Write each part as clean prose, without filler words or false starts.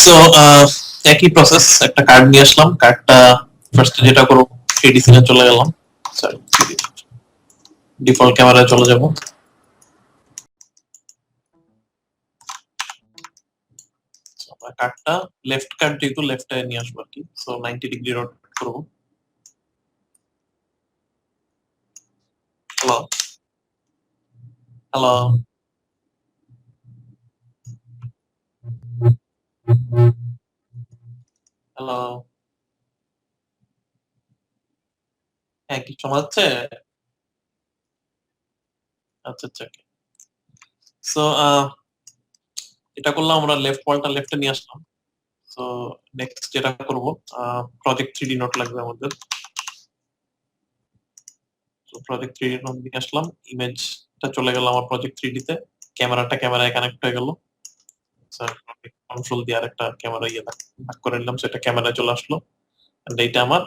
So একই process, একটা card নিয়ে আসলাম। কার্ডটা ফার্স্ট যেটা করব, 3D সিনে চলে গেলাম। সরি, ডিফল্ট ক্যামেরায় চলে যাব। কার্ডটা লেফট কার্ড, যেহেতু লেফটে নিয়ে আসবো আর কি। সো 90 ডিগ্রি রোটেট করব। Hello hello hello. হ্যাঁ, কি শোনা যাচ্ছে? আচ্ছা আচ্ছা। সো এটা করলাম, আমরা লেফট ওয়ালটা লেফটে নিয়ে আসলাম। সো নেক্সট যেটা করব, প্রজেক্ট 3D নোট লাগবে আমাদের। তো প্রজেক্ট 3D নোট নিয়ে আসলাম। ইমেজটা চলে গেল আমার প্রজেক্ট 3D তে। ক্যামেরাটা ক্যামেরায় কানেক্ট হয়ে গেল। স্যার, কন্ট্রোল দিয়ে আরেকটা ক্যামেরা ভাগ করে নিলাম, সেটা ক্যামেরায় চলে আসলো। এইটা আমার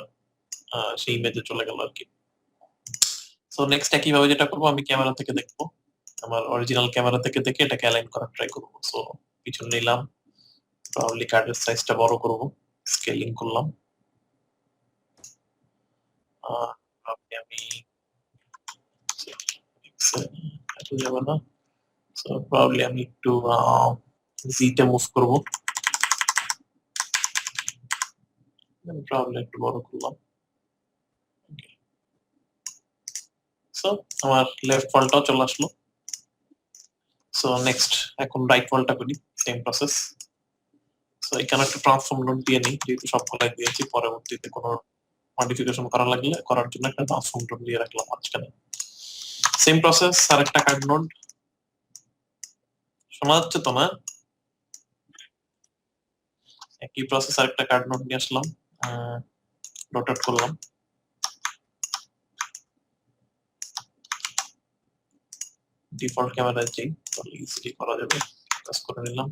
সেই ইমেজে চলে গেল আর কি। সো নেক্সট একইভাবে যেটা করবো, আমি ক্যামেরা থেকে দেখবো, আমার অরিজিনাল ক্যামেরা থেকে দেখে এটাকে অ্যালাইন করার ট্রাই করবো। সো পিছন নিলাম, প্রবাবলি কার্ডের সাইজটা বড় করব, স্কেলিং করলাম। আপনি আমি এত যাবে না। সো প্রবাবলি আমি একটু জিতে মুভ করবো, প্রবাবলি একটু বড় করলাম। সো আমার লেফট ফলটাও চলে আসলো। সো নেক্সট এখন রাইট ফলটা করি, সেম প্রসেস। সো এখানে একটা ট্রান্সফর্ম নোড দিয়ে নিই, যেহেতু সব ফলাই দিয়েছি, পরবর্তীতে কোনো মডিফিকেশন করা লাগলে করার জন্য একটা ট্রান্সফর্ম নোড দিয়ে রাখলাম মাঝখানে। সেম প্রসেস, আর একটা কার্ড নোড। শোনা যাচ্ছে তো না? একই প্রসেস, আর একটা কার্ড নোড নিয়ে আসলাম, রোটেট করলাম। ডিফল্ট ক্যামেরায় যাই, তাহলে ইজিলি করা যাবে। কাজ করে নিলাম।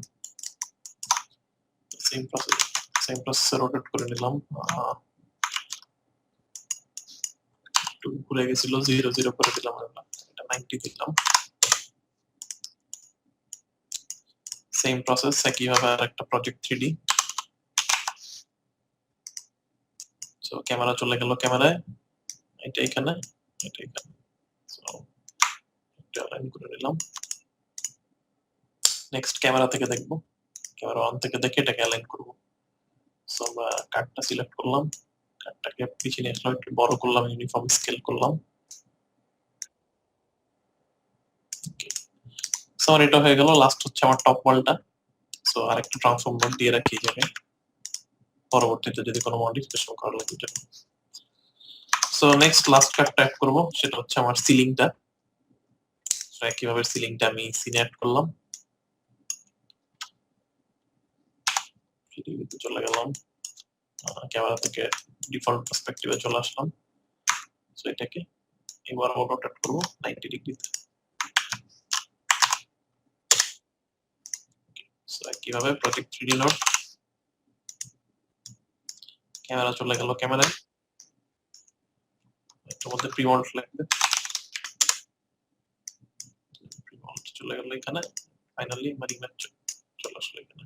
সেম প্রসেসে রোটেট করে নিলাম। একটু ভুলে গেছিল, 0 0 করে দিলাম, এটা 90 দিলাম। সেম প্রসেস, একইভাবে আর একটা প্রজেক্ট 3D। সো ক্যামেরা চলে গেল ক্যামেরায়, এটা এখানে, এটা এখানে। সো এটা অ্যালাইন করে নিলাম। নেক্সট ক্যামেরা থেকে দেখবো, ক্যামেরা অন থেকে দেখে এটাকে অ্যালাইন করব। সো আমরা কার্ডটা সিলেক্ট করলাম, কার্ডটাকে পিছিয়ে নিয়ে আসলাম, একটু বড় করলাম, ইউনিফর্ম স্কেল করলাম। সো আমার এটা হয়ে গেল। লাস্ট হচ্ছে আমার টপ ওয়ালটা। সো আরেকটা ট্রান্সফর্ম নোড দিয়ে রাখি এখানে, পরবর্তীতে যদি কোনো মডিফিকেশন করা লাগে। সো নেক্সট লাস্ট কার্ডটা অ্যাড করব, সেটা হচ্ছে আমার সিলিংটা। সো একইভাবে সিলিংটা আমি সিনে অ্যাড করলাম। ভিডিওতে চলে গেলাম, ক্যামেরা থেকে ডিফল্ট পার্সপেক্টিভে চলে আসলাম। সো এটাকে এবার রোটেট করব 90 ডিগ্রিতে। সো একইভাবে প্রজেক্ট 3D নোট, ক্যামেরা চলে গেল ক্যামেরায়, এর মধ্যে প্রিমল্ট লাগবে, প্রিমল্ট চলে গেল এখানে। ফাইনালি আমার ইমেজ চলে আসলো এখানে।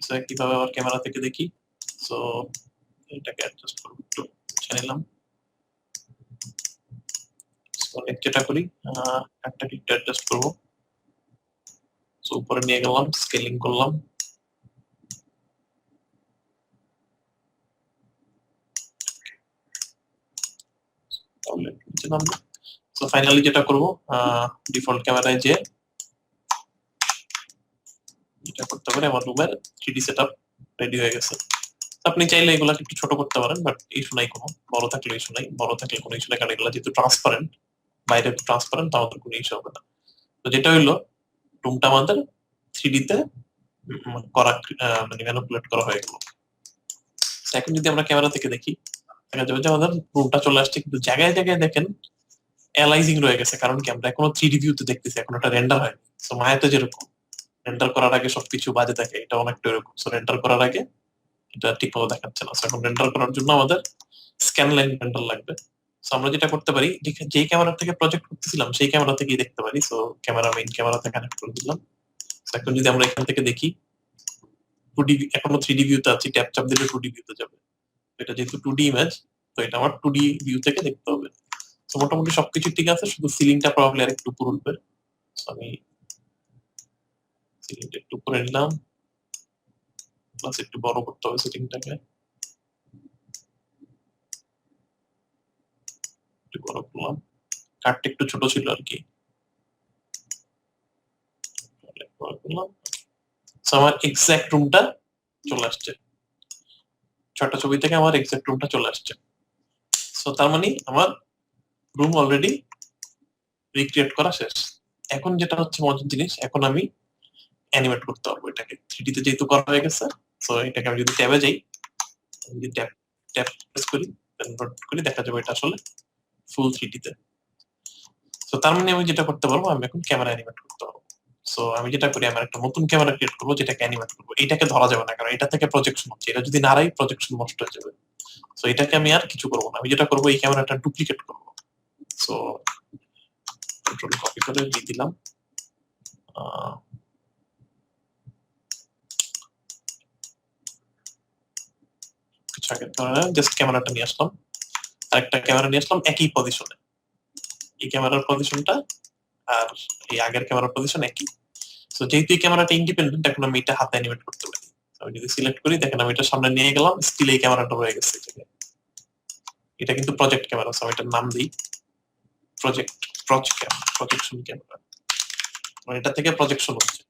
সো একইভাবে আবার ক্যামেরা থেকে দেখি। সো এটাকে অ্যাডজাস্ট করব, একটু মুছে নিলাম। সো নেক্সট যেটা করি, একটা একটু অ্যাডজাস্ট করব। সো উপরে নিয়ে গেলাম, স্কেলিং করলাম। তাহলে নিচে নামলো। সো ফাইনালি যেটা করব, ডিফল্ট ক্যামেরায় যে এটা করতে পারি, আমার রুমের 3D সেটআপ রেডি হয়ে গেছে। আপনি চাইলে এগুলা একটু ছোট করতে পারেন, বাট ইস্যু নাই কোনো। বড় থাকলে ইস্যু নাই, বড় থাকলে কোনো ইস্যু নাই, কারণ এগুলা যেহেতু ট্রান্সপারেন্ট, বাইরে ট্রান্সপারেন্ট, আমাদের কোনো ইস্যু হবে না। তো যেটা হইলো, রুমটা আমাদের 3D তে করা, মানে ম্যানিপুলেট করা হয়ে গেল। এখন যদি আমরা ক্যামেরা থেকে দেখি, দেখা যাবে যে আমাদের রুমটা চলে আসছে, কিন্তু জায়গায় জায়গায় দেখেন অ্যালাইজিং রয়ে গেছে। কারণ কি, আমরা এখনো 3D ভিউতে দেখতেছি, এখন একটা রেন্ডার হয়। সো মায়াতে যেরকম রেন্ডার করার আগে সবকিছু বাজে থাকে, এটা অনেকটা এরকম। সো রেন্ডার করার আগে এটা ঠিকভাবে দেখাচ্ছে না। এখন রেন্ডার করার জন্য আমাদের স্ক্যান লাইন রেন্ডার লাগবে। সো আমরা যেটা করতে পারি, যেই ক্যামেরা থেকে প্রজেক্ট করতেছিলাম সেই ক্যামেরা থেকেই দেখতে পারি। সো ক্যামেরা, মেইন ক্যামেরাতে কানেক্ট করে দিলাম। এখন যদি আমরা এখান থেকে দেখি, 2D এখনো 3D ভিউতে আছি, ট্যাপ চাপ দিলে 2D ভিউতে যাবে। এটা যেহেতু 2D ইমেজ, তো এটা আমার 2D ভিউ থেকে দেখতে হবে। তো মোটামুটি সবকিছু ঠিক আছে, শুধু সিলিংটা প্রবাবলি আর একটু উপরে উঠবে। আমি সিলিংটা একটু উপরে নিলাম, প্লাস একটু বড় করতে হবে সিলিংটাকে, একটু বড় করলাম। কাঠটা একটু ছোট ছিল আর কি, বড় করলাম। আমার এক্সাক্ট রুমটা চলে আসছে, 6টা ছবি থেকে আমার এক্সাক্ট রুমটা চলে আসছে। সো তার মানে আমার রুম অলরেডি রিক্রিয়েট করা শেষ। এখন যেটা হচ্ছে মজার জিনিস, এখন আমি অ্যানিমেট করতে পারবো এটাকে। 3D তে যেহেতু করা হয়ে গেছে, সো এটাকে আমি যদি ট্যাবে যাই, যদি ট্যাব ট্যাব প্রেস করি, কনভার্ট করি, দেখা যাবে এটা আসলে ফুল 3D তে। সো তার মানে আমি যেটা করতে পারবো, আমি এখন ক্যামেরা অ্যানিমেট করতে পারবো। সো আমি যেটা করি, আমার একটা নতুন ক্যামেরা ক্রিয়েট করবো যেটাকে অ্যানিমেট করবো। এটাকে ধরা যাবে না, কারণ এটা থেকে প্রজেকশন হচ্ছে, এটা যদি নাড়াই প্রজেকশন নষ্ট হয়ে যাবে। সো এটাকে আমি আর কিছু করবো না, আমি যেটা করবো এই ক্যামেরাটা ডুপ্লিকেট করবো। সো কন্ট্রোল কপি করে দিয়ে দিলাম, কিছু আগের ক্যামেরা, জাস্ট ক্যামেরাটা নিয়ে আসলাম, আরেকটা ক্যামেরা নিয়ে আসলাম একই পজিশনে। এই ক্যামেরার পজিশনটা আর এই আগের ক্যামেরার পজিশন একই। সো যেহেতু এই ক্যামেরাটা ইন্ডিপেন্ডেন্ট, এখন আমি এটা হাতে অ্যানিমেট করতে পারি। আমি যদি সিলেক্ট করি, দেখেন আমি এটা সামনে নিয়ে গেলাম, স্টিল এই ক্যামেরাটা রয়ে গেছে। এটা কিন্তু প্রজেক্ট ক্যামেরা, সো আমি এটার নাম দিই প্রজেকশন ক্যামেরা। এটা থেকে প্রজেকশন হচ্ছে,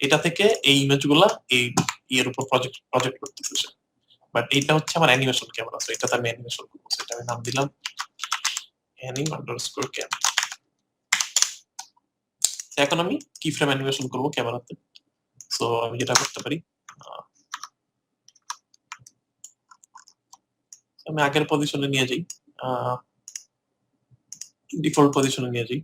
এটা থেকে এই ইমেজগুলা এই ইয়ের উপর প্রজেক্ট করতেছে। বাট এইটা হচ্ছে আমার অ্যানিমেশন ক্যামেরা, সো এটাতে আমি অ্যানিমেশন করবো। সেটা আমি নাম দিলাম anim_cam। এখন আমি কি ফ্রেম অ্যানিমেশন করব ক্যামেরাতে। সো আমি যেটা করতে পারি, আমি আগের পজিশনে নিয়ে যাই, ডিফল্ট পজিশনে নিয়ে যাই।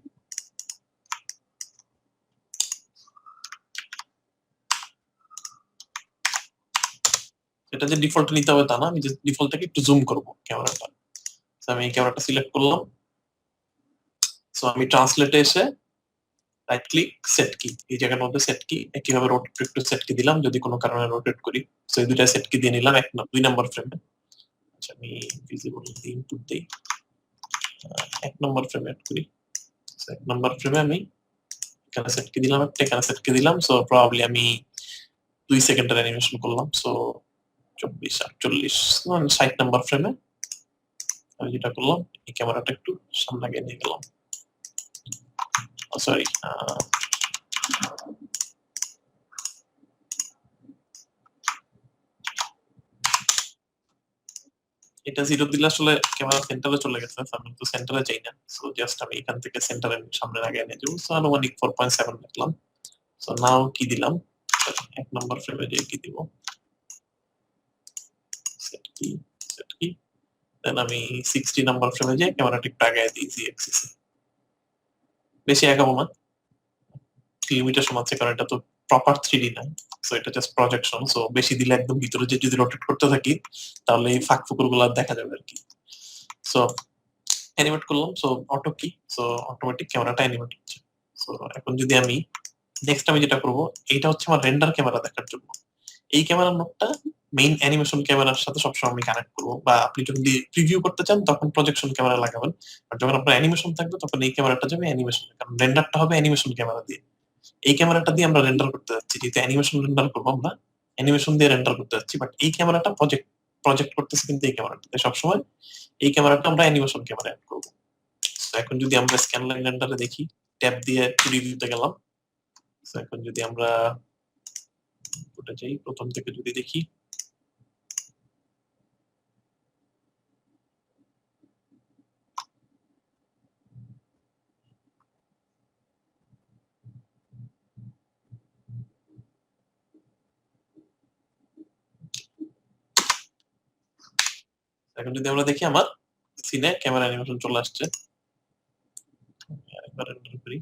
এটা যে ডিফল্ট নিতে হবে তা না, আমি জাস্ট ডিফল্টটাকে একটু জুম করব ক্যামেরাটা। আমি এই ক্যামেরাটা সিলেক্ট করলাম। সো আমি ট্রান্সলেটে এসে রাইট ক্লিক, সেট কি, এই জায়গার মধ্যে সেট কি, একইভাবে রোটেট একটু সেট কি দিলাম যদি কোনো কারণে রোটেট করি। সো এই দুইটা সেট কি দিয়ে নিলাম 2 নাম্বার ফ্রেমে। আচ্ছা, আমি ভিজিবল ইনপুট দেই, 1 নাম্বার ফ্রেমে অ্যাড করি। সো 1 নাম্বার ফ্রেমে আমি এখানে সেট কি দিলাম, একটা এখানে সেট কি দিলাম। সো প্রবাবলি আমি 2 সেকেন্ডের অ্যানিমেশন করলাম। সো 24, 48, 60 নাম্বার ফ্রেমে আমি যেটা করলাম, এই ক্যামেরাটা একটু সামনে আগে নিয়ে গেলাম। সরি, এটা 0 দিলে আসলে ক্যামেরা সেন্টারে চলে গেছে, আমি তো সেন্টারে চাই না। সো জাস্ট আমি এখান থেকে সেন্টারে সামনে আগে এনে দেবো। সো আনুমানিক 4.7 রাখলাম। সো নাও কি দিলাম, 1 নাম্বার ফ্রেমে যে কি দিব, সেট কি, সেট কি, দেন আমি 60 নাম্বার ফ্রেমে যে ক্যামেরাটা একটু আগায় দিই জি অ্যাক্সিসে। বেশি আগাবো না, লিমিটেশন আছে, কারণ এটা তো প্রপার 3D না। সো এটা জাস্ট প্রজেকশন। সো বেশি দিলে একদম ভিতরে যে যদি রোটেট করতে থাকি, তাহলে এই ফাঁক ফুকুর গুলো দেখা যাবে আর কি। সো অ্যানিমেট করলাম, সো অটো কি, সো অটোমেটিক ক্যামেরাটা অ্যানিমেট হচ্ছে। সো এখন যদি আমি নেক্সট আমি যেটা করব, এইটা হচ্ছে আমার রেন্ডার ক্যামেরা দেখার জন্য। এই ক্যামেরার নোটটা মেইন অ্যানিমেশন ক্যামেরার সাথে সবসময় আমি কানেক্ট করবো, বা আপনি যদি প্রিভিউ করতে চান তখন প্রজেকশন ক্যামেরা লাগাবেন। আর যখন আপনার অ্যানিমেশন থাকবে তখন এই ক্যামেরাটা যাবে অ্যানিমেশন, কারণ রেন্ডারটা হবে অ্যানিমেশন ক্যামেরা দিয়ে। এই ক্যামেরাটা দিয়ে আমরা রেন্ডার করতে যাচ্ছি, যেহেতু অ্যানিমেশন রেন্ডার করবো আমরা, অ্যানিমেশন দিয়ে রেন্ডার করতে যাচ্ছি। বাট এই ক্যামেরাটা প্রজেক্ট করতেছে কিন্তু এই ক্যামেরাটাতে সবসময়, এই ক্যামেরাটা আমরা অ্যানিমেশন ক্যামেরা অ্যাড করবো। এখন যদি আমরা স্ক্যানলাইন রেন্ডারে দেখি, ট্যাব দিয়ে রিভিউতে গেলাম। এখন যদি আমরা ওটা যাই, প্রথম থেকে যদি দেখি, এখন যদি আমরা দেখি আমার সিনে ক্যামেরা অ্যানিমেশন চলে আসছে। আরেকবার রেন্ডার করি,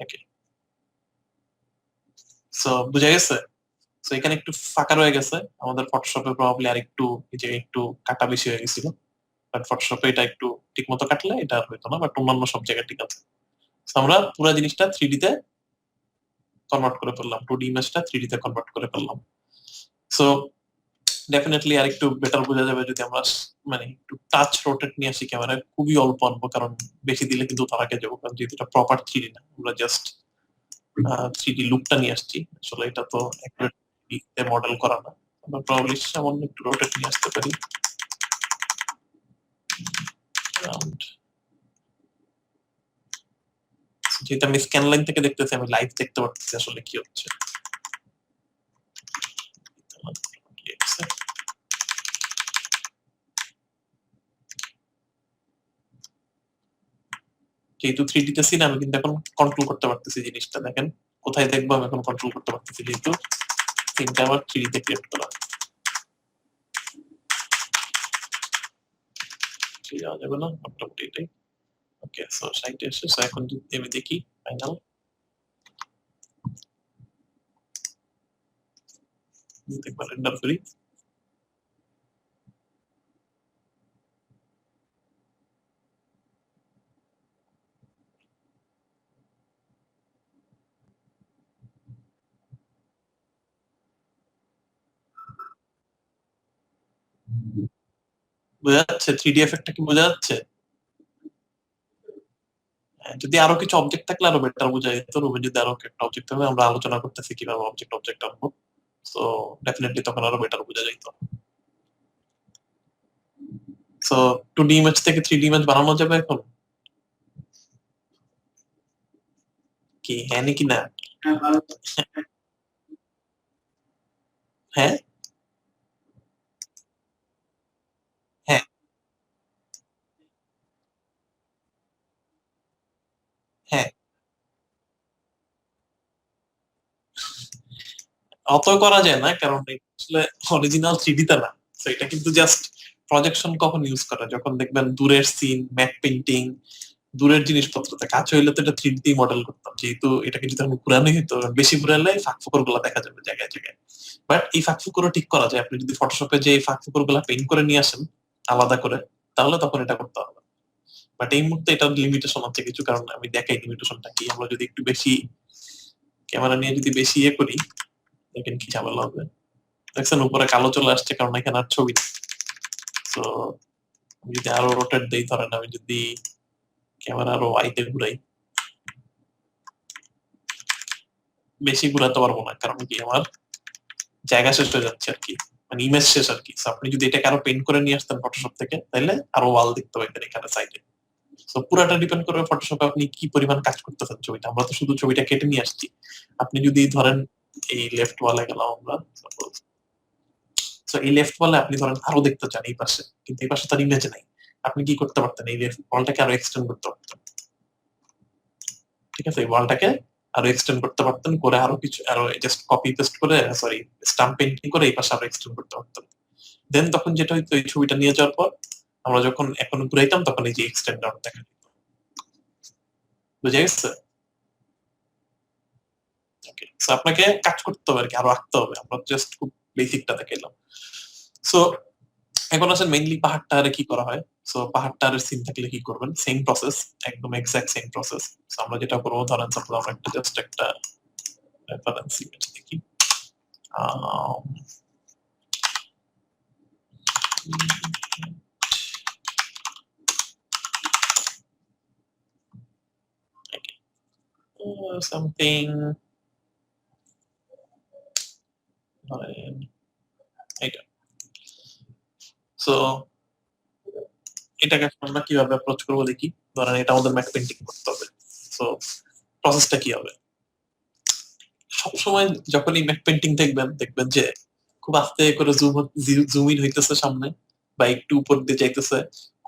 ওকে। সো বুঝা গেছে। সো এখানে একটু ফাঁকা রয়ে গেছে, আমাদের ফটোশপে প্রবাবলি আর একটু এই যে একটু কাটা বেশি হয়ে গেছিল। বাট ফটোশপে এটা একটু ঠিক মতো কাটলে এটা আর হইতো না, বাট অন্যান্য সব জায়গায় ঠিক আছে। আমরা পুরো জিনিসটা 3D তে কনভার্ট করে ফেললাম, 2D ইমেজটা 3D তে কনভার্ট করে ফেললাম। সো ডেফিনেটলি আর একটু বেটার বোঝা যাবে যদি আমরা মানে একটু টাচ রোটেট নিয়ে আসি ক্যামেরায়, খুবই অল্প আনবো কারণ বেশি দিলে কিন্তু তার আগে যাবো, কারণ যেহেতু এটা প্রপার 3D না, আমরা জাস্ট 3D লুকটা নিয়ে আসছি, আসলে এটা তো অ্যাকুরেট মডেল করা না। আমরা প্রবাবলি সামান্য একটু রোটেট নিয়ে আসতে পারি যেটা আমি স্ক্যান লাইন থেকে দেখতেছি, আমি লাইভ দেখতে পারতেছি আসলে কি হচ্ছে। যেহেতু 3D তে সিন আমি কিন্তু এখন কন্ট্রোল করতে পারতেছি জিনিসটা, দেখেন কোথায় দেখবো আমি এখন কন্ট্রোল করতে পারতেছি, যেহেতু সিনটা আমার 3D তে ক্রিয়েট করা। যাওয়া যাবে না মোটামুটি এটাই। ওকে, সো সাইটে এসে এখন যদি আমি দেখি ফাইনাল, একবার রেন্ডার করি। বোঝা যাচ্ছে 3D এফেক্টটা কি বোঝা যাচ্ছে? যদি আরো কিছু অবজেক্ট থাকলে আরো বেটার বোঝা যেত। রুমে যদি আরো একটা অবজেক্ট থাকবে, আমরা আলোচনা করতেছি কিভাবে অবজেক্ট আনবো, সো ডেফিনেটলি তখন আরো বেটার বোঝা যেত। সো 2D ইমেজ থেকে 3D ইমেজ বানানো যাবে এখন কি? হ্যাঁ নাকি না? হ্যাঁ হ্যাঁ হ্যাঁ, অত করা যায় না কারণ আসলে অরিজিনাল 3D তে না। তো এটা কিন্তু জাস্ট প্রজেকশন কখন ইউজ করা, যখন দেখবেন দূরের সিন, ম্যাট পেইন্টিং, দূরের জিনিসপত্রতে কাজ হইলে তো এটা 3D মডেল করতাম, যেহেতু এটাকে যদি আমি ঘুরানোই হতো, বেশি ঘুরালে ফাঁক ফোকর গুলা দেখা যাবে জায়গায় জায়গায়। বাট এই ফাঁক ফোকরও ঠিক করা যায়, আপনি যদি ফটোশপে যে ফাঁক ফোকর গুলা পেইন্ট করে নিয়ে আসেন আলাদা করে, তাহলে তখন এটা করতে হবে। বাট এই মুহূর্তে এটার লিমিটেশন আছে কিছু, কারণ আমি দেখাই লিমিটেশনটা কি। আমরা যদি একটু বেশি ক্যামেরা নিয়ে যদি বেশি ইয়ে করি, দেখেন কি ঝামেলা হবে। দেখছেন উপরে কালো চলে আসছে কারণ এখানে আর ছবি। তো আমি যদি আরো রোটেট দেই, ধরেন আমি যদি ক্যামেরা আরো ওয়াইতে ঘুরাই, বেশি ঘুরাতে পারবো না কারণ কি আমার জায়গা শেষ হয়ে যাচ্ছে আর কি, মানে ইমেজ শেষ আর কি। আপনি যদি এটাকে আরো পেইন্ট করে নিয়ে আসতেন ফটোশপ থেকে, তাহলে আরো ওয়াল দেখতে পাইতেন এখানে সাইডে। তো পুরাটা ডিপেন্ড করবে ফটোশপে আপনি কি পরিমাণ কাজ করতেছেন ছবিটা। আমরা তো শুধু ছবিটা কেটে নিয়ে আসছি। আপনি যদি ধরেন এই লেফট ওয়ালে গেলাম আমরা, তো এই লেফট ওয়ালে আপনি ধরেন আরো দেখতে চান এই পাশে, কিন্তু এই পাশে তার ইমেজ নাই। আপনি কি করতে পারতেন? এই লেফট ওয়ালটাকে আরো এক্সটেন্ড করতে পারতেন, ঠিক আছে? এই ওয়ালটাকে আরো এক্সটেন্ড করতে পারতেন, করে আরো কিছু আরো জাস্ট কপি পেস্ট করে, সরি স্টাম্প পেইন্টিং করে এই পাশে আরো এক্সটেন্ড করতে পারতেন। দেন তখন যেটা হইতো, এই ছবিটা নিয়ে যাওয়ার পর আমরা যখন এখন ঘুরাইতাম তখন এই যে এক্সটেন্ড আউট দেখা যেত। বুঝা গেছে? ওকে, সো আপনাকে কাজ করতে হবে আর কি, আরো আঁকতে হবে। আমরা জাস্ট খুব বেসিকটা দেখাইলাম। সো এখন আসেন মেইনলি পাহাড়টারে কি করা হয়। সো পাহাড়টার সিন থাকলে কি করবেন, সেম প্রসেস, একদম এক্সাক্ট সেম প্রসেস। সো আমরা যেটা করবো, ধরেন সাপোজ আমরা একটা জাস্ট একটা রেফারেন্স ইমেজ দেখি। আম, সামথিং ধরেন এটা। সো এটাকে আমরা কিভাবে অ্যাপ্রোচ করবো দেখি। ধরেন এটা আমাদের ম্যাট পেইন্টিং করতে হবে। সো প্রসেসটা কি হবে? সবসময় যখনই ম্যাট পেইন্টিং দেখবেন, দেখবেন যে খুব আস্তে করে জুম ইন হইতেছে সামনে, বা একটু উপর দিয়ে যাইতেছে।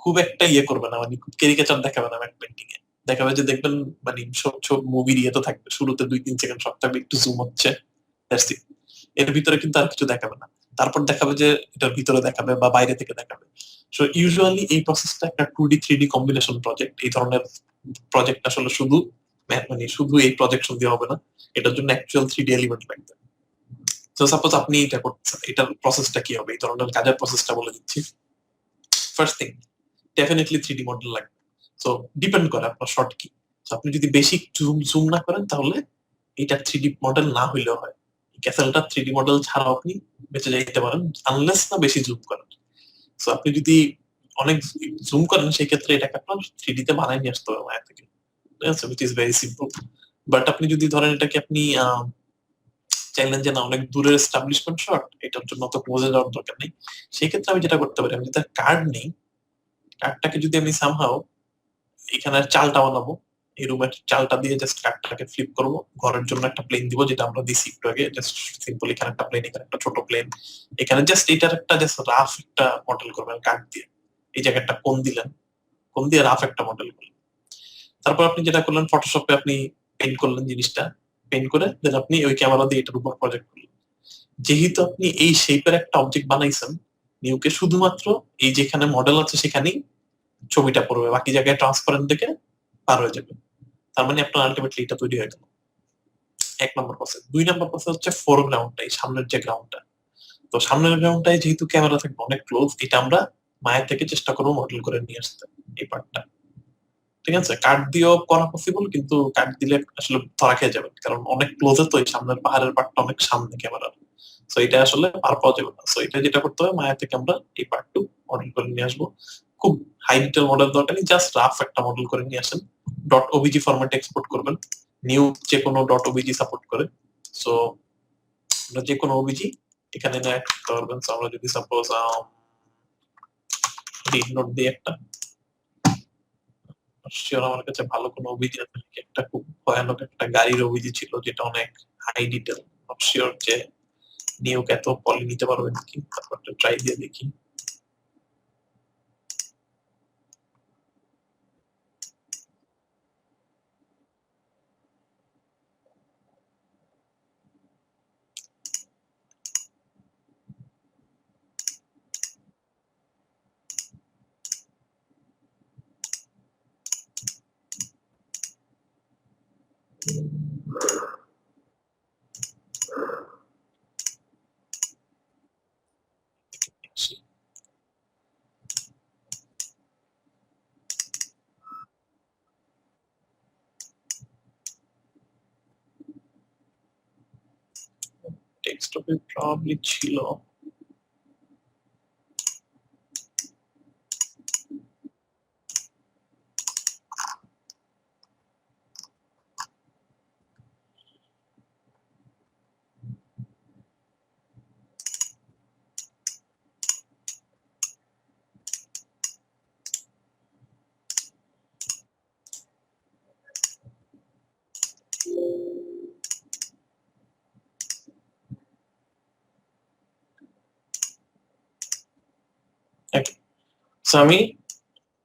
খুব একটা ইয়ে করবে না, মানে খুব ক্যারিকেচার দেখাবে না ম্যাট পেইন্টিং এ। দেখাবে যে দেখবেন মানে সব সব মুভির ইয়ে তো থাকবে, শুরুতে 2-3 সেকেন্ড সব থাকবে একটু জুম হচ্ছে, that's it। এর ভিতরে কিন্তু আর কিছু দেখাবে না। তারপর দেখাবে যে এটার ভিতরে দেখাবে বা বাইরে থেকে দেখাবে। সো ইউজুয়ালি এই প্রসেসটা একটা 2D 3D কম্বিনেশন প্রজেক্ট। এই ধরনের প্রজেক্ট আসলে শুধু মানে শুধু এই প্রজেকশন দিয়ে হবে না, এটার জন্য অ্যাকচুয়াল 3D এলিমেন্ট লাগবে। তো সাপোজ আপনি এটা করতেছেন, এটার প্রসেসটা কি হবে, এই ধরনের কাজের প্রসেসটা বলে দিচ্ছি। First thing, definitely 3D model লাগবে। সো ডিপেন্ড করে আপনার শর্ট কি। আপনি যদি বেশি জুম না করেন তাহলে এটা 3D মডেল না হইলেও হয়। ক্যাসেলটা 3D মডেল ছাড়াও আপনি বেঁচে যাইতে পারেন আনলেস না বেশি জুম করেন। সো আপনি যদি অনেক জুম করেন সেই ক্ষেত্রে এটাকে আপনার 3D তে বানাই নিয়ে আসতে হবে মায়া থেকে। ঠিক আছে, which is very simple. But আপনি যদি ধরেন এটাকে আপনি চাইলেন যে না অনেক দূরের এস্টাবলিশমেন্ট শট, এটার জন্য তো ক্লোজে যাওয়ার দরকার নেই, সেই ক্ষেত্রে আমি যেটা করতে পারি, আমি যদি কার্ড নেই, কার্ডটাকে যদি আমি সামহাও এখানে চালটা বানাবো, এই রুমের চালটা দিয়ে জাস্ট কার্ডটাকে ফ্লিপ করবো, ঘরের জন্য একটা প্লেন দিব যেটা আমরা দিছি একটু আগে, জাস্ট সিম্পল এখানে একটা প্লেন, এখানে একটা ছোট প্লেন, এখানে জাস্ট এটার একটা জাস্ট রাফ একটা মডেল করবেন কার্ড দিয়ে। এই জায়গাটা কোন দিলেন, কোন দিয়ে রাফ একটা মডেল করলেন। তারপর আপনি যেটা করলেন ফটোশপে আপনি পেইন্ট করলেন জিনিসটা, পেইন্ট করে দেন আপনি ওই ক্যামেরা দিয়ে এটার উপর প্রজেক্ট করলেন। যেহেতু আপনি এই শেপের একটা অবজেক্ট বানাইছেন, নিউকে শুধুমাত্র এই যেখানে মডেল আছে সেখানেই ছবিটা পড়বে, বাকি জায়গায় ট্রান্সপারেন্ট দেখে পার হয়ে যাবে। তার মানে আপনার আলটিমেটলি এটা তৈরি হয়ে গেল। 1 নম্বর প্রসেস। 2 নম্বর প্রসেস হচ্ছে ফোরগ্রাউন্ডটা, এই সামনের যে গ্রাউন্ডটা। তো সামনের গ্রাউন্ডটায় যেহেতু ক্যামেরা থাকবে অনেক ক্লোজ, এটা আমরা মায়ের থেকে চেষ্টা করবো মডেল করে নিয়ে আসতে এই পার্টটা। ঠিক আছে, কাঠ দিয়েও করা পসিবল, কিন্তু কাঠ দিলে আসলে ধরা খেয়ে যাবে, কারণ অনেক ক্লোজে তো এই সামনের পাহাড়ের পার্টটা অনেক সামনে ক্যামেরার। সো এটা আসলে পার পাওয়া যাবে না। সো এটা যেটা করতে হবে, মায়া থেকে আমরা এই পার্টটু মডেল করে নিয়ে আসবো। খুব হাই ডিটেল মডেল দরকার নেই, জাস্ট রাফ একটা মডেল করে নিয়ে আসেন। ডট ওবিজি ফরম্যাটে এক্সপোর্ট করবেন। নিউ যে কোনো ডট ওবিজি সাপোর্ট করে। সো আমরা যে কোনো ওবিজি এখানে নিয়ে অ্যাড করতে পারবেন। সো আমরা যদি সাপোজ রিড নোট দিয়ে একটা, শিওর আমার কাছে ভালো কোনো ওবিজি আছে নাকি, একটা খুব ভয়ানক একটা গাড়ির ওবিজি ছিল যেটা অনেক হাই ডিটেল, নট শিওর যে নিয়োগ এত পলি নিতে পারবে নাকি, তারপর ট্রাই দিয়ে দেখি। ডেস্কটপে প্রবাবলি ছিল। সো আমি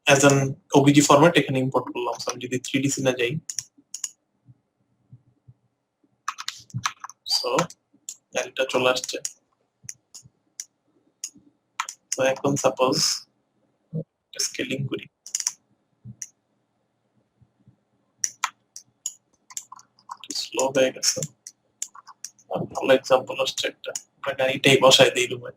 অ্যাজ অ্যান ওবিজি ফরম্যাট এখানে ইম্পোর্ট করলাম। সো আমি যদি 3D সিনে যাই, সো এটা চলে আসছে। তো এখন সাপোজ স্কেলিং করি, স্লো হয়ে গেছে। ভালো এক্সাম্পল হচ্ছে একটা, আমরা গাড়িটাই বসাই দিই রুমে,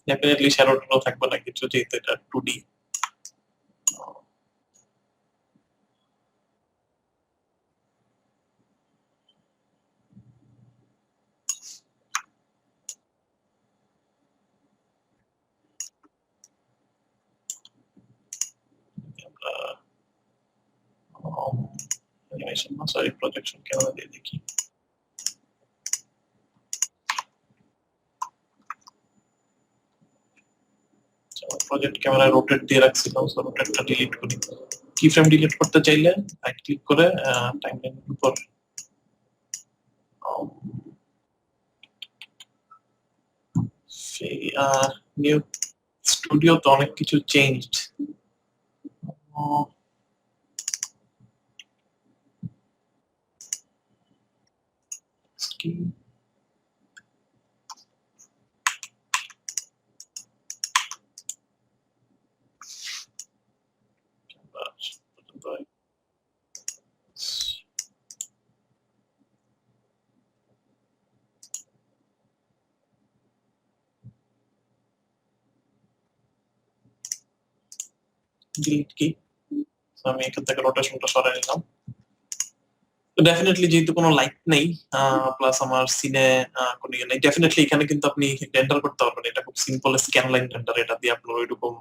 ডেফিনেটলি শ্যাডো ট্যাডো থাকবে না কিছু, যেহেতু এটা 2D। অ্যানিমেশন না, সরি প্রজেকশন ক্যামেরা দিয়ে দেখি। প্রজেক্ট ক্যামেরা রোটেট দিয়ে রাখছিলাম, সো রোটেটটা ডিলিট করি। কি ফ্রেম ডিলিট করতে চাইলে রাইট ক্লিক করে টাইমলাইনের উপর সেই নিউ স্টুডিও তো অনেক কিছু চেঞ্জড। ডিলিট কি, আমি এখান থেকে রোটেশনটা সরাই নিলাম। ডেফিনেটলি যেহেতু কোনো লাইট নেই প্লাস আমার সিনে কোনো ইয়ে নেই, ডেফিনেটলি এখানে কিন্তু আপনি রেন্ডার করতে পারবেন। এটা খুব সিম্পল স্ক্যান লাইন রেন্ডার, এটা দিয়ে আপনার ওইরকম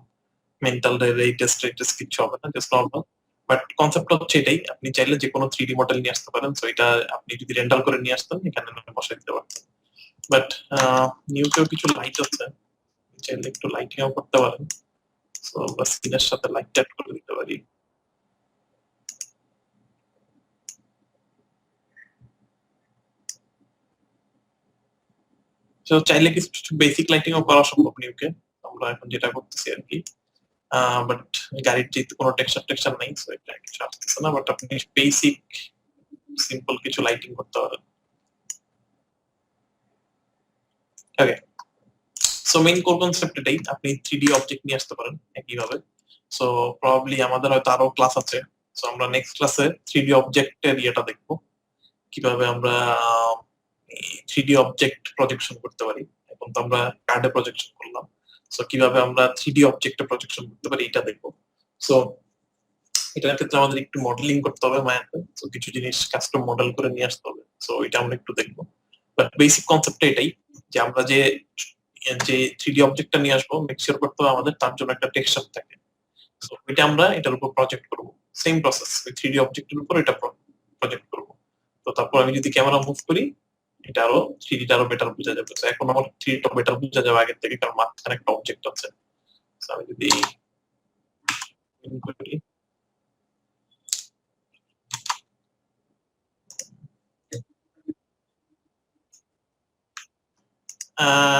মেন্টাল রেটেস্ট কিছু হবে না, জাস্ট নর্মাল। বাট কনসেপ্ট হচ্ছে এটাই, আপনি চাইলে যে কোনো 3D মডেল নিয়ে আসতে পারেন। সো এটা আপনি যদি রেন্ডার করে নিয়ে আসতেন এখানে বসাই দিতে পারতেন। বাট নিউতেও কিছু লাইট আছে, চাইলে একটু লাইটিংও করতে পারেন। সো বা স্ক্রিনের সাথে লাইট অ্যাড করে দিতে পারি। তো চাইলে কিছু বেসিক লাইটিংও করা সম্ভব নিউকে, আমরা এখন যেটা করতেছি আর কি। বাট গাড়ির যেহেতু কোনো টেক্সচার নাই, সো এটা কিছু আসতেছে না। বাট আপনি বেসিক সিম্পল কিছু লাইটিং করতে পারেন। ওকে, সো মেইন কোর কনসেপ্ট এটাই, আপনি 3D অবজেক্ট নিয়ে আসতে পারেন একইভাবে। সো প্রবাবলি আমাদের হয়তো আরো ক্লাস আছে। সো আমরা নেক্সট ক্লাসে 3D অবজেক্টের ইয়েটা দেখবো, কিভাবে আমরা 3D অবজেক্ট প্রজেকশন করতে পারি। এখন তো আমরা কার্ডে প্রজেকশন করলাম, সো কিভাবে আমরা 3D অবজেক্টে প্রজেকশন করতে পারি এটা দেখবো। সো এটার ক্ষেত্রে আমাদের একটু মডেলিং করতে হবে মায়াতে, তো কিছু জিনিস কাস্টম মডেল করে নিয়ে আসতে হবে। সো এটা আমরা একটু দেখবো। বাট বেসিক কনসেপ্টটা এটাই, যে আমরা যে 3D অবজেক্টটা নিয়ে আসবো মেক শিওর করতে হবে আমাদের তার জন্য একটা টেক্সচার থাকে। সো এটা আমরা এটার উপর প্রজেক্ট করব, সেম প্রসেস ওই 3D অবজেক্টের উপর এটা প্রজেক্ট করব। তো তারপর আমি যদি ক্যামেরা মুভ করি এটা আরো 3D টা আরো বেটার বোঝা যাবে। তো এখন আমার 3D টা বেটার বোঝা যাবে আগের থেকে, কারণ মাঝখানে একটা অবজেক্ট আছে। So আমি যদি করি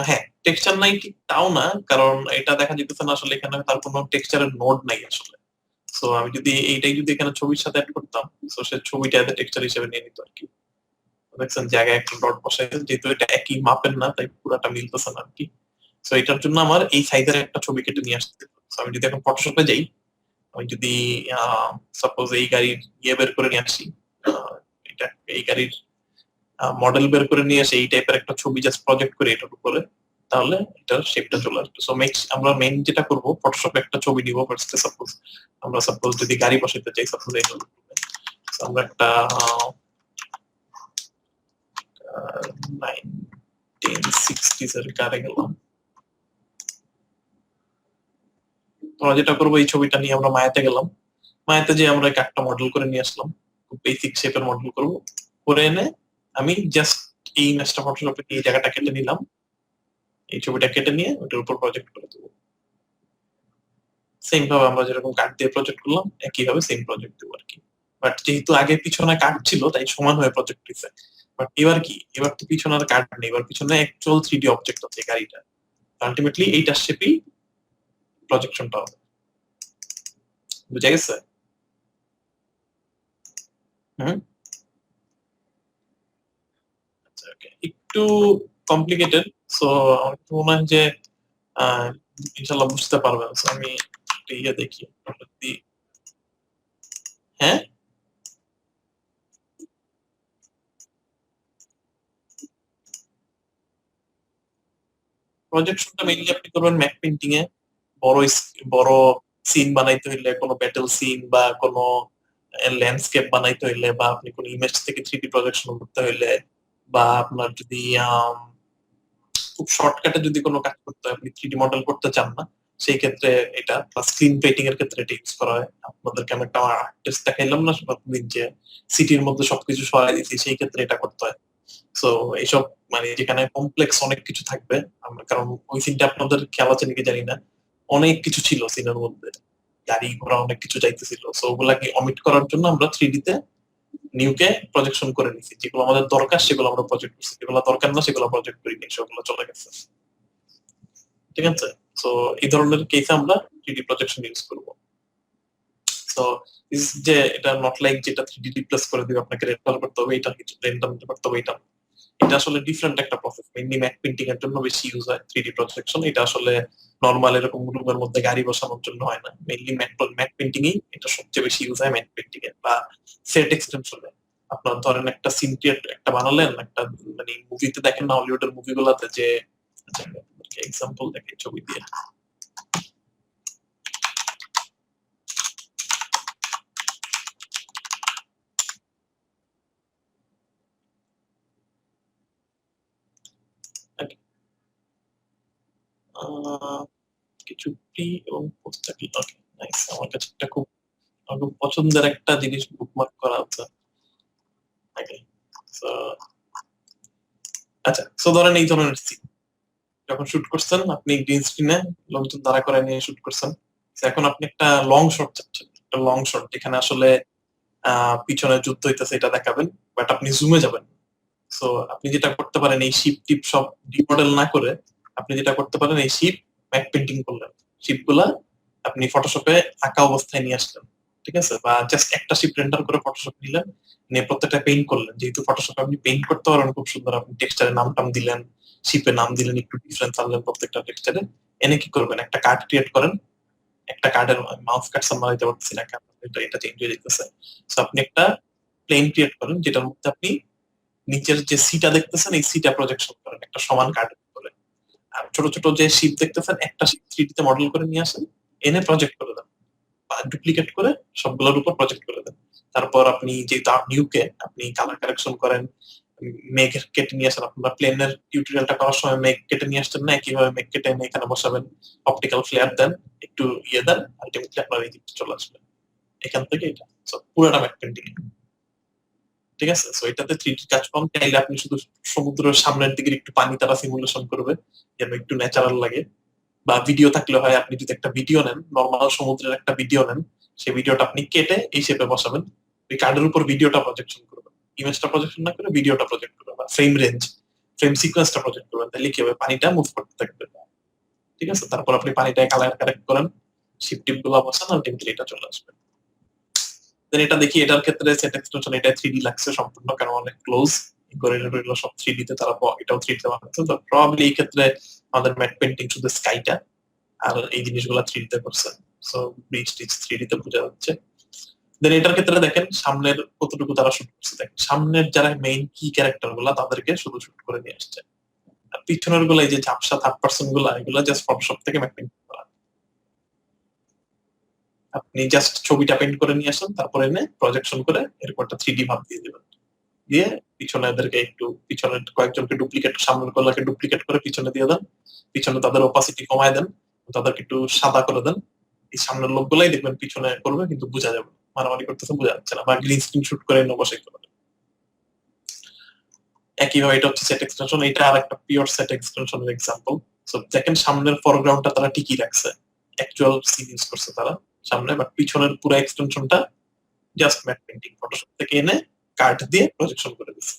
হ্যাঁ, টেক্সচার নাই ঠিক তাও না, কারণ এটা দেখা যেতেছে না আসলে এখানে তার কোনো টেক্সচারের নোড নাই আসলে। সো আমি যদি এইটাই যদি এখানে ছবির সাথে অ্যাড করতাম, সো সে ছবিটা এতে টেক্সচার হিসেবে নিয়ে নিত আর কি। দেখছেন জায়গায় একটা ডট বসাই, যেহেতু এটা একই মাপের না তাই পুরাটা মিলতেছে না আর কি। সো এটার জন্য আমার এই সাইজের একটা ছবি কেটে নিয়ে আসতে হবে। So আমি যদি এখন ফটোশপে যাই, আমি যদি সাপোজ এই গাড়ির ইয়ে বের করে নিয়ে আসি, এটা এই গাড়ির মডেল বের করে নিয়ে আসে এই টাইপের একটা ছবি জাস্ট প্রজেক্ট করে এটার উপরে, তাহলে এটার শেপটা চলে আসবে। সো আমরা মেইন যেটা করব ফটোশপে একটা ছবি নিব ফার্স্টে। সাপোজ যদি গাড়ি বসাইতে চাই, সাপোজ এই আমরা একটা 1960s এর কারে গেলাম। আমরা যেটা করবো এই ছবিটা নিয়ে আমরা মায়াতে গেলাম, মায়াতে যে আমরা একটা মডেল করে নিয়ে আসলাম, বেসিক শেপের মডেল করবো, করে এনে আমি জাস্ট এই ইমেজটা ফটোশপে এই জায়গাটা কেটে নিলাম, এই ছবিটা কেটে নিয়ে ওটার উপর প্রজেক্ট করে দেবো। সেম ভাবে আমরা যেরকম কাঠ দিয়ে প্রজেক্ট করলাম একইভাবে সেম প্রজেক্ট দেবো আর কি। বাট যেহেতু আগে পিছনে কাঠ ছিল তাই সমান হয়ে প্রজেক্ট দিছে। বাট এবার কি, এবার তো পিছনে আর কাঠ নেই, এবার পিছনে অ্যাকচুয়াল 3D অবজেক্ট আছে গাড়িটা। আলটিমেটলি এইটার শেপেই প্রজেকশনটা হবে। বুঝা গেছে? হুম, আচ্ছা, okay. একটু কমপ্লিকেটেড। সো আমার তো মনে হয় যে আহ, ইনশাল্লাহ বুঝতে পারবেন। So আমি একটা ইয়ে দেখি যদি, হ্যাঁ, প্রজেকশনটা মেইনলি আপনি করবেন ম্যাট পেন্টিং এ। বড় সিন বানাইতে হইলে, কোনো ব্যাটল সিন বা কোনো ল্যান্ডস্কেপ বানাইতে হইলে, বা আপনি কোনো ইমেজ থেকে 3D প্রজেকশন করতে হইলে, বা আপনার যদি খুব শর্টকাটে যদি কোনো কাজ করতে হয়, আপনি 3D মডেল করতে চান না, সেই ক্ষেত্রে এটা, বা স্ক্রিন পেইন্টিং এর ক্ষেত্রে এটা ইউজ করা হয়। আপনাদেরকে আমি একটা আর্টিস্ট দেখাইলাম না প্রতিদিন যে সিটির মধ্যে সবকিছু সরাই দিছি, সেই ক্ষেত্রে এটা করতে হয়। সো এইসব মানে যেখানে কমপ্লেক্স অনেক কিছু থাকবে, আমরা কারণ ওই সিনটা আপনাদের খেয়াল আছে নাকি জানি না, অনেক কিছু ছিল সিনের মধ্যে, গাড়ি ঘোড়া অনেক কিছু চাইতেছিল। সো ওগুলাকে অমিট করার জন্য আমরা 3D তে নিউকে প্রজেকশন করে নিছি, যেগুলো আমাদের দরকার সেগুলো আমরা প্রজেক্ট করছি, যেগুলো দরকার না সেগুলো প্রজেক্ট করিনি, সেগুলো চলে গেছে। ঠিক আছে? সো এই ধরনের কেসে আমরা 3D প্রজেকশন ইউজ করব। সো যে এটা নট লাইক যেটা 3D রিপ্লেস করে দিবে, আপনাকে রেন্ডার করতে হবে, এটা কিছু রেন্ডার করতে হবে, এটা এটা আসলে ডিফারেন্ট একটা প্রসেস। মেইনলি ম্যাট পেইন্টিং এর জন্য বেশি ইউজ হয় 3D প্রজেকশন। এটা আসলে নরমাল এরকম রুমের মধ্যে গাড়ি বসানোর জন্য হয় না, মেইনলি ম্যাট পেইন্টিং এই এটা সবচেয়ে বেশি ইউজ হয় ম্যাট পেইন্টিং এ বা সেট এক্সটেনশনে। আপনার ধরেন একটা সিন একটা বানালেন, একটা মানে মুভিতে দেখেন না, হলিউডের মুভিগুলোতে যে এক্সাম্পল দেখে ছবি দিয়ে, কিছু প্রি এবং পোস্ট থাকলে ওকে নাইস। আমার কাছে একটা খুব আমার খুব পছন্দের একটা জিনিস বুকমার্ক করা আছে আগে। সো আচ্ছা, সো ধরেন এই ধরনের scene যখন শুট করছেন আপনি গ্রিন স্ক্রিনে লোকজন দাঁড়া করে নিয়ে শুট করছেন। তো এখন আপনি একটা লং শট চাচ্ছেন, একটা লং শট যেখানে আসলে পিছনে যুদ্ধ হইতেছে এটা দেখাবেন, বাট আপনি জুমে যাবেন। সো আপনি যেটা করতে পারেন এই শিপ টিপ সব ডিমডেল না করে আপনি যেটা করতে পারেন এই শিপ ম্যাট পেন্টিং করলেন। শিপ গুলা আপনি ফটোশপে আঁকা অবস্থায় নিয়ে আসলেন, ঠিক আছে? বা জাস্ট একটা শিপ রেন্ডার করে ফটোশপ নিলেন, নিয়ে প্রত্যেকটা পেইন্ট করলেন। যেহেতু ফটোশপে আপনি পেইন্ট করতে পারেন খুব সুন্দর, আপনি টেক্সচারে নাম টাম দিলেন, শিপে নাম দিলেন, একটু ডিফারেন্স আনলেন প্রত্যেকটা টেক্সচারে। এনে কি করবেন, একটা কার্ড ক্রিয়েট করেন। একটা কার্ডের মাউস কার্সর মারাইতে পারতেছি না, এটা চেঞ্জ হয়ে যেতেছে। সো আপনি একটা প্লেন ক্রিয়েট করেন যেটার মধ্যে আপনি নিচের যে সিটা দেখতেছেন এই সিটা প্রজেকশন করেন একটা সমান কার্ড করে। আর ছোট ছোট যে শিপ দেখতেছেন একটা শিপ 3D তে মডেল করে নিয়ে আসেন, এনে প্রজেক্ট করে দেন বা ডুপ্লিকেট করে সবগুলোর উপর প্রজেক্ট করে দেন। তারপর আপনি যেহেতু নিউকে আপনি কালার কারেকশন করেন, মেঘ কেটে নিয়ে আসেন। আপনারা প্লেনের টিউটোরিয়ালটা করার সময় মেঘ কেটে নিয়ে আসছেন না, একইভাবে মেঘ কেটে এনে এখানে বসাবেন, অপটিক্যাল ফ্লেয়ার দেন, একটু ইয়ে দেন, আলটিমেটলি আপনার এই জিনিসটা চলে আসবে এখান থেকে। এটা পুরোটা ম্যাট পেন্টিং, ঠিক আছে? সো এটাতে 3D কাজ পান, চাইলে আপনি শুধু সমুদ্রের সামনের দিকে একটু পানি তারা সিমুলেশন করবে যেন একটু ন্যাচারাল লাগে। বা ভিডিও থাকলে হয়, আপনি যদি একটা ভিডিও নেন, নর্মাল সমুদ্রের একটা ভিডিও নেন, সেই ভিডিওটা আপনি কেটে এই শেপে বসাবেন, ওই কার্ডের উপর ভিডিওটা প্রজেকশন করবেন। ইমেজটা প্রজেকশন না করে ভিডিওটা প্রজেক্ট করবেন, বা ফ্রেম রেঞ্জ ফ্রেম সিকোয়েন্সটা প্রজেক্ট করবেন। তাহলে কি হবে, পানিটা মুভ করতে থাকবে, ঠিক আছে? তারপর আপনি পানিটায় কালার কারেক্ট করেন, শিপ টিপ গুলো বসান, আলটিমেটলি এটা চলে আসবে। দেন এটা দেখি, এটার ক্ষেত্রে সেট এক্সটেনশন এটা 3D লাগছে সম্পূর্ণ, কারণ অনেক ক্লোজ গরিলা টরিলা সব 3D তে, তারা এটাও 3D তে বানাচ্ছে। তো প্রবাবলি এই ক্ষেত্রে আমাদের ম্যাট পেইন্টিং শুধু স্কাইটা আর এই জিনিসগুলো 3D তে করছে। সো ব্রিজ টিচ 3D তে বোঝা যাচ্ছে। দেন এটার ক্ষেত্রে দেখেন সামনের কতটুকু তারা শুট করছে, দেখেন সামনের যারা মেইন কি ক্যারেক্টার গুলা তাদেরকে শুধু শুট করে নিয়ে আসছে। আর পিছনের গুলা এই যে ঝাপসা থার্ড পার্সন গুলা, এগুলো জাস্ট ফটোশপ থেকে ম্যাট পেইন্টিং করা। আপনি জাস্ট ছবিটা পেইন্ট করে নিয়ে আসেন, তারপরে এনে প্রজেকশন করে এরপর একটা 3D ভাব দিয়ে দেবেন। দিয়ে পিছনে এদেরকে একটু, পিছনে কয়েকজনকে ডুপ্লিকেট, সামনের গলাকে ডুপ্লিকেট করে পিছনে দিয়ে দেন, পিছনে তাদের অপাসিটি কমায় দেন, তাদেরকে একটু সাদা করে দেন। এই সামনের লোকগুলাই দেখবেন পিছনে করবে কিন্তু বোঝা যাবে, মারামারি করতেছে বোঝা যাচ্ছে না, বা গ্রিন স্ক্রিন শুট করে এনে বসাইতে পারে। একইভাবে এটা হচ্ছে সেট এক্সটেনশন, এটা আর একটা পিওর সেট এক্সটেনশনের এক্সাম্পল। সো দেখেন সামনের ফরগ্রাউন্ডটা তারা ঠিকই রাখছে, অ্যাকচুয়াল সিন ইউজ করছে তারা সামনে, বাট পিছনের পুরো এক্সটেনশনটা জাস্ট ম্যাট পেইন্টিং ফটোশপ থেকে এনে কার্ড দিয়ে প্রজেকশন করে দিচ্ছে।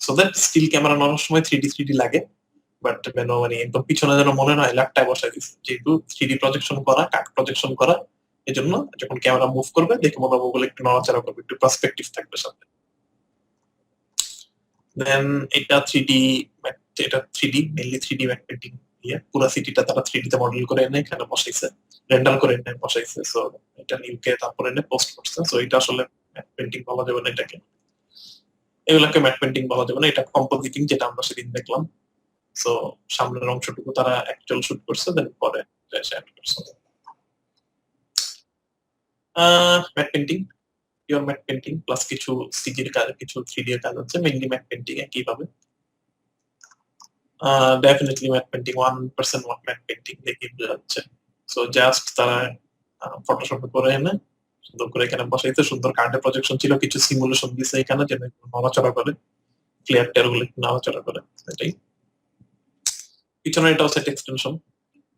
সো দ্যাট স্টিল ক্যামেরা নেওয়ার সময় 3D লাগে, বাট মানে একদম পিছনে যেন মনে হয় ল্যাপটপে বসাই দিচ্ছে, যেহেতু 3D প্রজেকশন করা, কাট প্রজেকশন করা, এই জন্য যখন ক্যামেরা মুভ করবে দেখে মনে হবে ওগুলো একটু নড়াচড়া করবে, একটু পার্সপেক্টিভ থাকবে সাথে। দেন এটা 3D, এটা 3D mainly 3D mat painting দিয়ে পুরো সিটিটা তারা 3D তে মডেল করে এনে এখানে বসাইছে, রেন্ডার করে এনে বসাইছে। সো এটা নিউকে তারপরে এনে পোস্ট করছে। সো এটা আসলে ম্যাট পেইন্টিং বলা যাবে না এটাকে, এগুলাকে ম্যাট পেইন্টিং বলা যাবে না, এটা কম্পোজিটিং যেটা আমরা সেদিন দেখলাম। সো সামনের অংশটুকু তারা অ্যাকচুয়াল শুট করছে, দেন পরে অ্যাড করছে। Matte painting, pure matte painting plus কিছু সিজির কাজ, কিছু 3D এর কাজ আছে, মেইনলি ম্যাট পেইন্টিং একইভাবে। Definitely matte painting 1% matte painting দেখে বোঝা যাচ্ছে। সো জাস্ট তারা ফটোশপে করে এনে সুন্দর করে এখানে বসাইতে, সুন্দর কার্ডে প্রজেকশন ছিল, কিছু সিমুলেশন দিছে এখানে যেন নড়াচড়া করে, ক্লিয়ার টেয়ার গুলো একটু নড়াচড়া করে, এটাই। পিছনে এটাও set extension,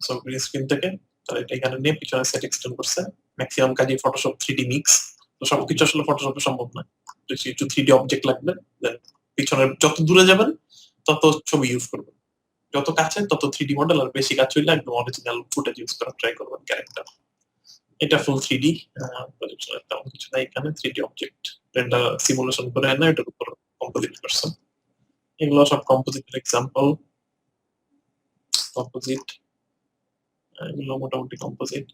so green screen থেকে তারা এটা এখানে নিয়ে পিছনে সেট এক্সটেন্ড করছে। ম্যাক্সিমাম কাজই ফটোশপ 3D মিক্স, তো সবকিছু আসলে ফটোশপে সম্ভব না, একটু 3D অবজেক্ট লাগবে। দেন পিছনের যত দূরে যাবেন তত ছবি ইউজ করবেন, যত কাছে তত 3D মডেল, আর বেশি কাছে হইলে একদম অরিজিনাল ফুটেজ ইউজ করার ট্রাই করবেন ক্যারেক্টার। এটা ফুল 3D প্রজেকশনের তেমন কিছু নাই এখানে, 3D অবজেক্ট রেন্ডার সিমুলেশন করে এনে এটার উপর কম্পোজিট করছে। এগুলো সব কম্পোজিটের এক্সাম্পল। কম্পোজিট, এগুলো মোটামুটি কম্পোজিট।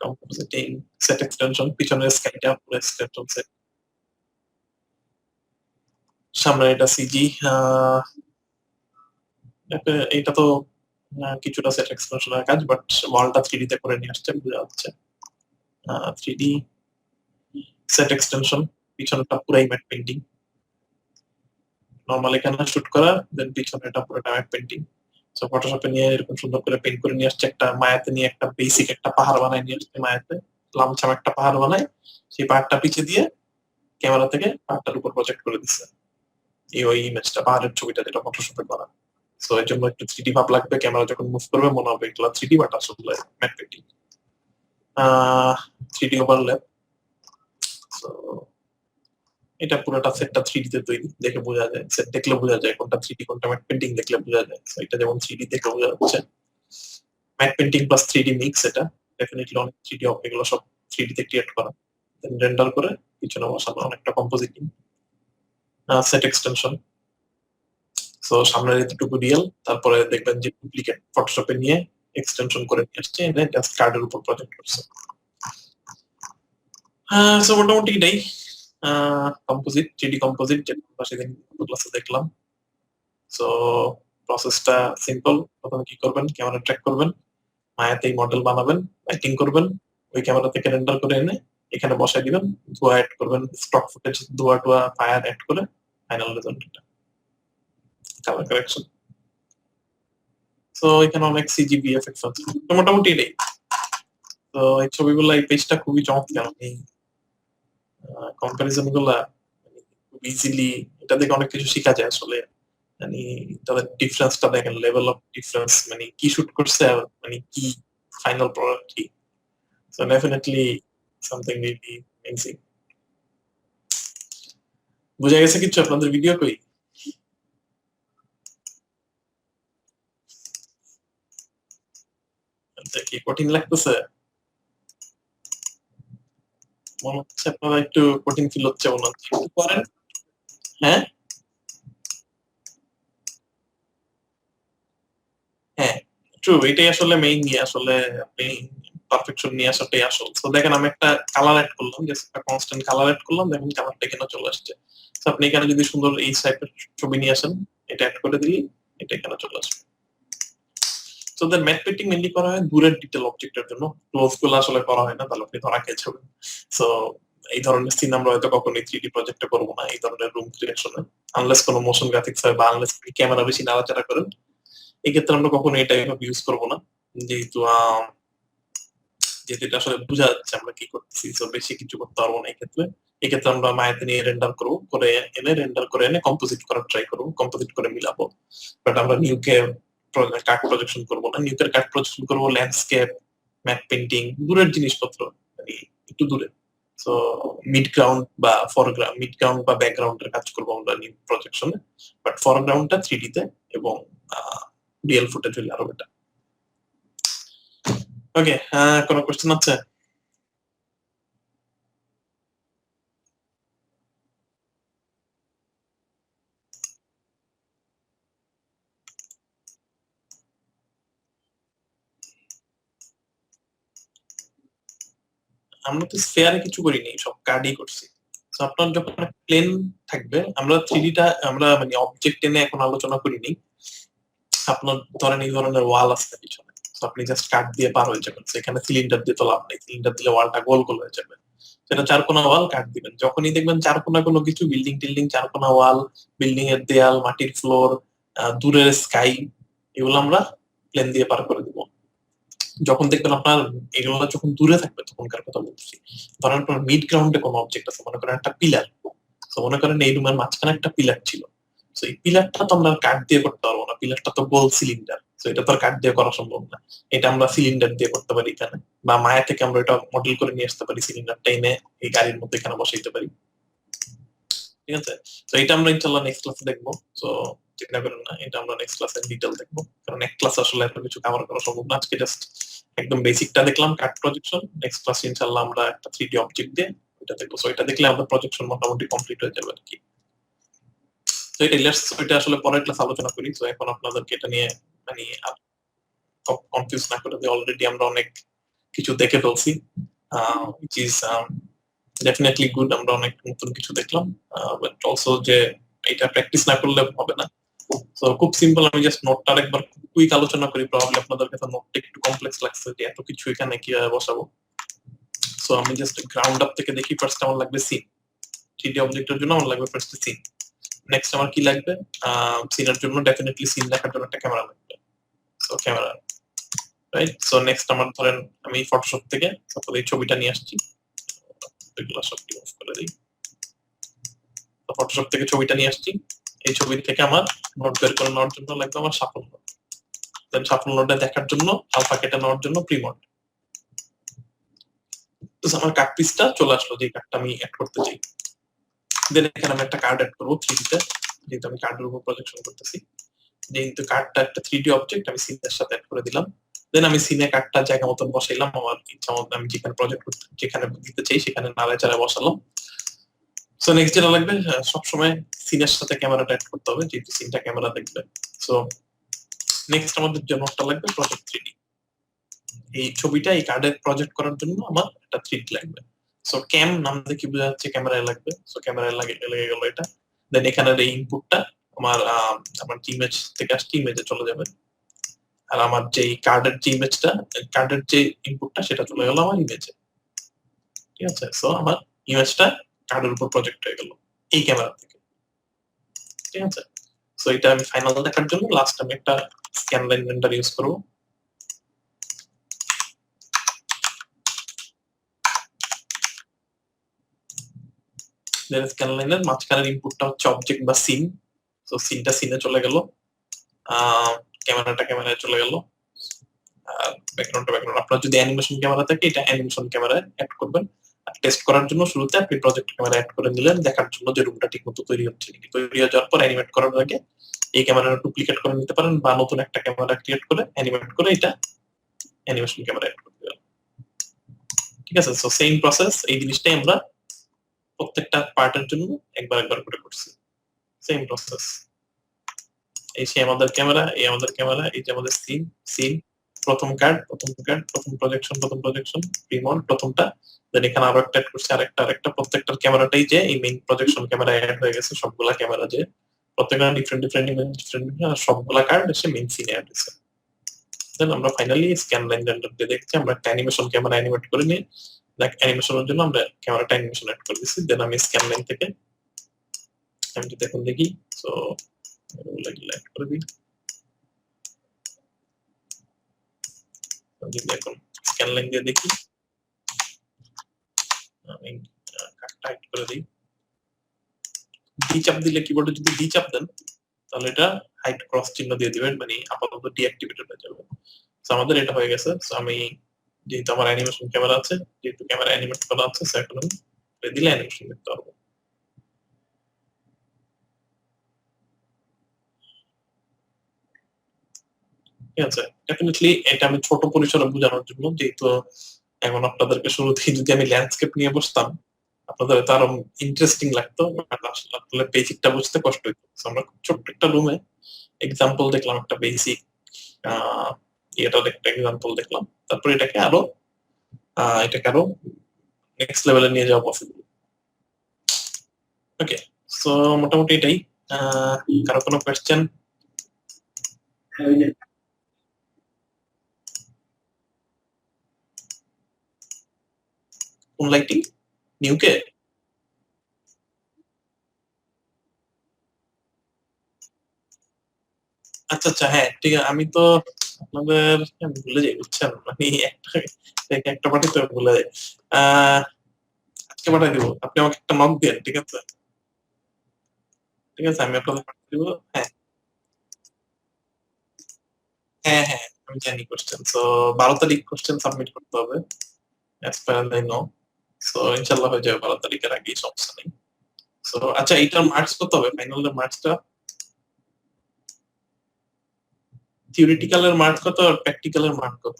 কম্পোজিটিং সেট এক্সটেনশন, পিছনের স্কাইটা পুরো এক্সটেনশন সেট, সামনে এটা সিজি। এটা তো কিছুটা সেট এক্সটেনশনের কাজ, বাট ওয়ালটা 3D তে করে নিয়ে আসছে বোঝা যাচ্ছে। 3D সেট এক্সটেনশন, পিছনটা পুরাই ম্যাট পেইন্টিং, নরমাল এখানে শুট করা, দেন পিছনে এটা পুরোটা ম্যাট পেইন্টিং। সো ফটোশপে নিয়ে এরকম সুন্দর করে পেইন্ট করে নিয়ে আসছে, একটা মায়াতে নিয়ে একটা বেসিক একটা পাহাড় বানায় নিয়ে আসছে, মায়াতে লামছাম একটা পাহাড় বানায়, সেই পাহাড়টা পিছে দিয়ে ক্যামেরা থেকে পাহাড়টার উপর প্রজেক্ট করে দিচ্ছে এই ওই ইমেজটা, পাহাড়ের ছবিটা যেটা ফটোশপে করা। সো এর জন্য একটু 3D ভাব লাগবে, ক্যামেরা যখন মুভ করবে মনে হবে এগুলো 3D, বাট আসলে mat painting, 3D overlap. So এটা পুরোটা সেটটা 3D তে তৈরি, দেখে বোঝা যায়, সেট দেখলে বোঝা যায় কোনটা 3D কোনটা ম্যাট পেইন্টিং, দেখলে বোঝা যায়। সো এটা যেমন 3D দেখে বোঝা যাচ্ছে matte painting plus 3D mix, এটা ডেফিনেটলি অনেক 3D হবে, এগুলো সব 3D তে ক্রিয়েট করা, দেন রেন্ডার করে পিছনে বসানো অনেকটা কম্পোজিটিং, সেট এক্সটেনশন। সো সামনের এতটুকু রিয়েল, তারপরে দেখবেন যে ডুপ্লিকেট ফটোশপে নিয়ে এক্সটেনশন করে নিয়ে আসছে, এটা জাস্ট কার্ডের উপর প্রজেক্ট করছে। সো মোটামুটি এটাই কম্পোজিট, 3D কম্পোজিট, যেটা আমরা সেদিন ক্লাসে দেখলাম। সো প্রসেসটা সিম্পল, প্রথমে কি করবেন, ক্যামেরা ট্র্যাক করবেন, মায়াতেই মডেল বানাবেন, লাইটিং করবেন, ওই ক্যামেরা থেকে রেন্ডার করে এনে এখানে বসাই দিবেন, ধোয়া অ্যাড করবেন, স্টক ফুটেজ ধোয়া টোয়া ফায়ার অ্যাড করে ফাইনাল রেজাল্ট এটা, কালার কারেকশন। সো এখানে অনেক সিজিবি এফেক্টস আছে, তো মোটামুটি এটাই। তো এই ছবিগুলো, এই পেজটা খুবই চমৎকার, আমি কম্পারিজন গুলা খুব ইজিলি, এটা দেখে অনেক কিছু শেখা যায় আসলে, মানে তাদের ডিফারেন্সটা দেখেন, লেভেল অফ ডিফারেন্স, মানে কি শুট করছে আর মানে কি ফাইনাল প্রোডাক্ট কি। So definitely something really amazing. বুঝা গেছে কিছু আপনাদের ভিডিও কই? কি কঠিন লাগতেছে? মনে হচ্ছে আপনারা একটু কঠিন ফিল হচ্ছে মনে হচ্ছে, একটু করেন। হ্যাঁ হ্যাঁ, ট্রু, এটাই আসলে মেইন নিয়ে, আসলে আপনি পারফেকশন নিয়ে আসাটাই আসল। তো দেখেন আমি একটা কালার অ্যাড করলাম, জাস্ট একটা কনস্ট্যান্ট কালার অ্যাড করলাম, দেখেন কালারটা এখানে চলে আসছে। তো আপনি এখানে যদি সুন্দর এই টাইপের ছবি নিয়ে আসেন, এটা অ্যাড করে দিলি, এটা এখানে চলে আসবে। তো দেন ম্যাট পেইন্টিং মেইনলি করা হয় দূরের ডিটেল অবজেক্টের জন্য, ক্লোজ গুলো আসলে করা হয় না, তাহলে আপনি ধরা খেয়ে যাবেন। সো এই ধরনের সিন আমরা হয়তো কখনোই 3D প্রজেক্টে করবো না, এই ধরনের রুম ক্রিয়েশনে, আনলেস কোনো মোশন গ্রাফিক্স হয় বা আনলেস ক্যামেরা বেশি নাড়াচাড়া করেন, এই ক্ষেত্রে আমরা কখনো এটা এভাবে ইউজ করবো না, যেহেতু যেহেতু এটা আসলে বোঝা যাচ্ছে আমরা কি করতেছি, তো বেশি কিছু করতে পারবো না এই ক্ষেত্রে। এক্ষেত্রে আমরা মায়াতে নিয়ে রেন্ডার করবো, করে এনে রেন্ডার করে এনে কম্পোজিট করার ট্রাই করবো, কম্পোজিট করে মিলাবো। বাট আমরা নিউকে কার্ড প্রজেকশন করবো না, নিউকের কার্ড প্রজেকশন করবো ল্যান্ডস্কেপ, ম্যাপ পেইন্টিং, দূরের জিনিসপত্র, মানে একটু দূরে। সো মিড গ্রাউন্ড বা ফরগ্রাউন্ড, মিড গ্রাউন্ড বা ব্যাকগ্রাউন্ডের কাজ করবো আমরা নিউ প্রজেকশনে, বাট ফরগ্রাউন্ডটা 3D তে, এবং রিয়েল ফুটেজ হলে আরো বেটার। ওকে, কোনো কোশ্চেন আছে? আমরা তো স্ফেয়ারে কিছু করিনি, সব কার্ডই করছি। তো আপনার যখন প্লেন থাকবে, আমরা 3D টা আমরা মানে অবজেক্ট এনে এখন আলোচনা করিনি। আপনার ধরেন এই ধরনের ওয়াল আছে পিছনে, তো আপনি জাস্ট কাট দিয়ে পার হয়ে যাবেন, সেখানে সিলিন্ডার দিয়ে তো লাভ নেই, সিলিন্ডার দিলে ওয়ালটা গোল গোল হয়ে যাবে। সেটা চারকোনা ওয়াল কাট দিবেন, যখনই দেখবেন চারকোনা কোনো কিছু, বিল্ডিং টিল্ডিং চারকোনা ওয়াল, বিল্ডিং এর দেয়াল, মাটির ফ্লোর, দূরের স্কাই, এগুলো আমরা প্লেন দিয়ে পার করে দিব। যখন দেখবেন আপনার এগুলো যখন দূরে থাকবে তখনকার কথা বলছি, ধরেন আপনার মিড গ্রাউন্ডে কোনো অবজেক্ট আছে, মনে করেন একটা পিলার, তো মনে করেন এই রুমের মাঝখানে একটা পিলার ছিল, তো এই পিলারটা তো আমরা কাঠ দিয়ে করতে পারবো না, পিলারটা তো গোল সিলিন্ডার, তো এটা তো আর কাঠ দিয়ে করা সম্ভব না, এটা আমরা সিলিন্ডার দিয়ে করতে পারি এখানে, বা মায়া থেকে আমরা এটা মডেল করে নিয়ে আসতে পারি, সিলিন্ডারটা এনে এই গাড়ির মধ্যে এখানে বসাইতে পারি। ঠিক আছে, তো এটা আমরা ইনশাল্লাহ নেক্সট ক্লাসে দেখবো। তো চিন্তা করেন না, এটা আমরা নেক্সট ক্লাসে ডিটেল দেখবো, কারণ এক ক্লাস আসলে এত কিছু কভার করা সম্ভব না, আজকে জাস্ট একদম বেসিকটা দেখলাম, কাট প্রজেকশন। নেক্সট ক্লাসে ইনশাল্লাহ আমরা একটা 3D অবজেক্ট দিয়ে ওইটা দেখবো, সো এটা দেখলে আমাদের প্রজেকশন মোটামুটি কমপ্লিট হয়ে যাবে আর কি। তো এটা লেটস, ওইটা আসলে পরের ক্লাস আলোচনা করি। তো এখন আপনাদেরকে এটা নিয়ে মানে কনফিউজ না করে দিয়ে, অলরেডি আমরা অনেক কিছু দেখে ফেলছি, which is ডেফিনেটলি গুড, আমরা অনেক নতুন কিছু দেখলাম, বাট অলসো যে এটা প্র্যাকটিস না করলে হবে না। তো খুব সিম্পল, আমি জাস্ট নোটটা একবার কুইক আলোচনা করি, প্রবাবলি আপনাদের কাছে নোটটা একটু কমপ্লেক্স লাগছে যে এত কিছু এখানে কিভাবে বসাবো। সো আমি জাস্ট গ্রাউন্ড আপ থেকে দেখি, ফার্স্ট আমার লাগবে সিন, 3D অবজেক্টের জন্য আমার লাগবে ফার্স্ট সিন। নেক্সট আমার কি লাগবে, সিনের জন্য ডেফিনেটলি সিন দেখার জন্য একটা ক্যামেরা লাগবে। So camera, right? So next আমার ধরেন আমি ফটোশপ থেকে সাপোজ এই ছবিটা নিয়ে আসছি, এগুলো সব অফ করে দিই। তো ফটোশপ থেকে ছবিটা নিয়ে আসছি, এই ছবি থেকে আমার নোট বের করে নেওয়ার জন্য লাগবে আমার শাফল নোট, দেন শাফল নোটটা দেখার জন্য আলফা কেটে নেওয়ার জন্য প্রিমোড। তো আমার কাট পিসটা চলে আসলো, যে কাটটা আমি অ্যাড করতে চাই। দেন এখানে আমি একটা কার্ড অ্যাড করবো 3D তে, যেহেতু আমি কার্ডের উপর প্রজেকশন করতেছি। যেহেতু কার্ডটা একটা 3D অবজেক্ট, আমি সিনের সাথে অ্যাড করে দিলাম। দেন আমি সিনে কার্ডটা জায়গা মতন বসাইলাম, আমার ইচ্ছা মতো আমি যেখানে প্রজেক্ট যেখানে দিতে চাই সেখানে নাড়ে চাড়ে বসালাম। সো নেক্সট যেটা লাগবে, সবসময় সিনের সাথে ক্যামেরাটা অ্যাড করতে হবে, যেহেতু সিনটা ক্যামেরা দেখবে। সো নেক্সট আমাদের যে নোটটা লাগবে প্রজেক্ট 3D। এই ছবিটা এই কার্ডে প্রজেক্ট করার জন্য আমার একটা 3D লাগবে। সো ক্যাম নাম দেখে বোঝা যাচ্ছে ক্যামেরায় লাগবে, সো ক্যামেরায় লেগে গেল এটা। দেন এখানের এই ইনপুটটা আমার আমার ইমেজ থেকে আসছে ইমেজে চলে যাবে, আর আমার যে কার্ডের যে ইমেজটা, কার্ডের যে ইনপুটটা সেটা চলে গেল আমার ইমেজে। ঠিক আছে, সো আমার ইমেজটা কার্ডের উপর প্রজেক্ট হয়ে গেল এই ক্যামেরা থেকে। ঠিক আছে, সো এটা আমি ফাইনাল দেখার জন্য লাস্ট আমি একটা স্ক্যান লাইন রেন্ডার ইউজ করব। দেন স্ক্যান লাইনের মাঝখানের ইনপুটটা হচ্ছে অবজেক্ট বা সিন। সো সিনটা সিনে চলে গেল, ক্যামেরাটা ক্যামেরায় চলে গেল, আর ব্যাকগ্রাউন্ডটা ব্যাকগ্রাউন্ড। আপনার যদি অ্যানিমেশন ক্যামেরা থাকে এটা অ্যানিমেশন ক্যামেরায় অ্যাড করবেন। আর টেস্ট করার জন্য শুরুতে আপনি প্রজেক্ট ক্যামেরা অ্যাড করে নিলেন, দেখার জন্য যে রুমটা ঠিকমতো তৈরি হচ্ছে নাকি। তৈরি হয়ে যাওয়ার পর অ্যানিমেট করার আগে এই ক্যামেরাটা ডুপ্লিকেট করে নিতে পারেন, বা নতুন একটা ক্যামেরা ক্রিয়েট করে অ্যানিমেট করে এটা অ্যানিমেশন ক্যামেরা অ্যাড করে দিবেন। ঠিক আছে, সো সেম প্রসেস, এই জিনিসটাই আমরা প্রত্যেকটা পার্টের জন্য একবার একবার করে করছি। সেম প্রসেস, এই সে আমাদের ক্যামেরা, এই আমাদের ক্যামেরা, এই যে আমাদের সিন, সিন, প্রথম কার্ড, প্রথম কার্ড, প্রথম প্রজেকশন, প্রথম প্রজেকশন, প্রিমন প্রথমটা। দেন এখানে আরো একটা অ্যাড করছি, আরেকটা প্রত্যেকটার ক্যামেরাটাই যে এই মেইন প্রজেকশন ক্যামেরা অ্যাড হয়ে গেছে, সবগুলা ক্যামেরা যে প্রত্যেকটা ডিফারেন্ট ডিফারেন্ট ইমেজ, ডিফারেন্ট সবগুলা কার্ড এসে মেইন সিনে অ্যাড হয়েছে। দেন আমরা ফাইনালি স্ক্যান লাইন রেন্ডার দিয়ে দেখছি আমরা একটা অ্যানিমেশন ক্যামেরা অ্যানিমেট করে নিয়ে, লাইক অ্যানিমেশনের জন্য আমরা ক্যামেরাটা অ্যানিমেশন অ্যাড করে দিচ্ছি। দেন আমি স্ক্যান লাইন থেকে আমি যদি এখন দেখি, সো এগুলো অ্যাড করে দিই। যদি এখন স্ক্যান লাইন দিয়ে দেখি, আমি কাটটা হাইড করে দিই। ডি চাপ দিলে, কিবোর্ডে যদি ডি চাপ দেন তাহলে এটা হাইড ক্রস চিহ্ন দিয়ে দিবেন, মানে আপাতত ডিঅ্যাক্টিভেটেড হয়ে যাবে। সো আমাদের এটা হয়ে গেছে। সো আমি যেহেতু আমার অ্যানিমেশন ক্যামেরা আছে, যেহেতু ক্যামেরা অ্যানিমেট করা আছে, সো এখন আমি দিলে অ্যানিমেশন দেখতে পারবো। ঠিক আছে, ডেফিনেটলি এটা আমি ছোট পরিসরে বোঝানোর জন্য, যেহেতু এখন আপনাদেরকে শুরুতেই যদি আমি ল্যান্ডস্কেপ নিয়ে বসতাম আপনাদের হয়তো আরো ইন্টারেস্টিং লাগতো, আসলে বেসিকটা বুঝতে কষ্ট হইতো। আমরা খুব ছোট্ট একটা রুমে এক্সাম্পল দেখলাম, একটা বেসিক এটার একটা এক্সাম্পল দেখলাম, তারপর এটাকে আরো নেক্সট লেভেলে নিয়ে যাওয়া পসিবল। ওকে, সো মোটামুটি এটাই। কারো কোনো কোয়েশ্চেন? কোন লাইটিং? নিউকে? আচ্ছা আচ্ছা, হ্যাঁ ঠিক আছে। আমি তো আপনাদের আমি ভুলে যাই, বুঝছেন, মানে একটা পাঠিয়ে ভুলে যাই। আজকে পাঠিয়ে দিব, আপনি আমাকে একটা নক দেন, ঠিক আছে? ঠিক আছে, আমি আপনাদের পাঠিয়ে দিব। হ্যাঁ হ্যাঁ হ্যাঁ, আমি জানি কোশ্চেন। সো 12 তারিখ কোশ্চেন সাবমিট করতে হবে, as per I know. So ইনশাল্লাহ হয়ে যাবে 12 তারিখের আগেই, সমস্যা নেই। সো আচ্ছা, এইটার মার্কস কত হবে? ফাইনালের মার্কসটা, থিওরিটিক্যালের মার্ক কত আর প্র্যাকটিক্যালের মার্ক কত?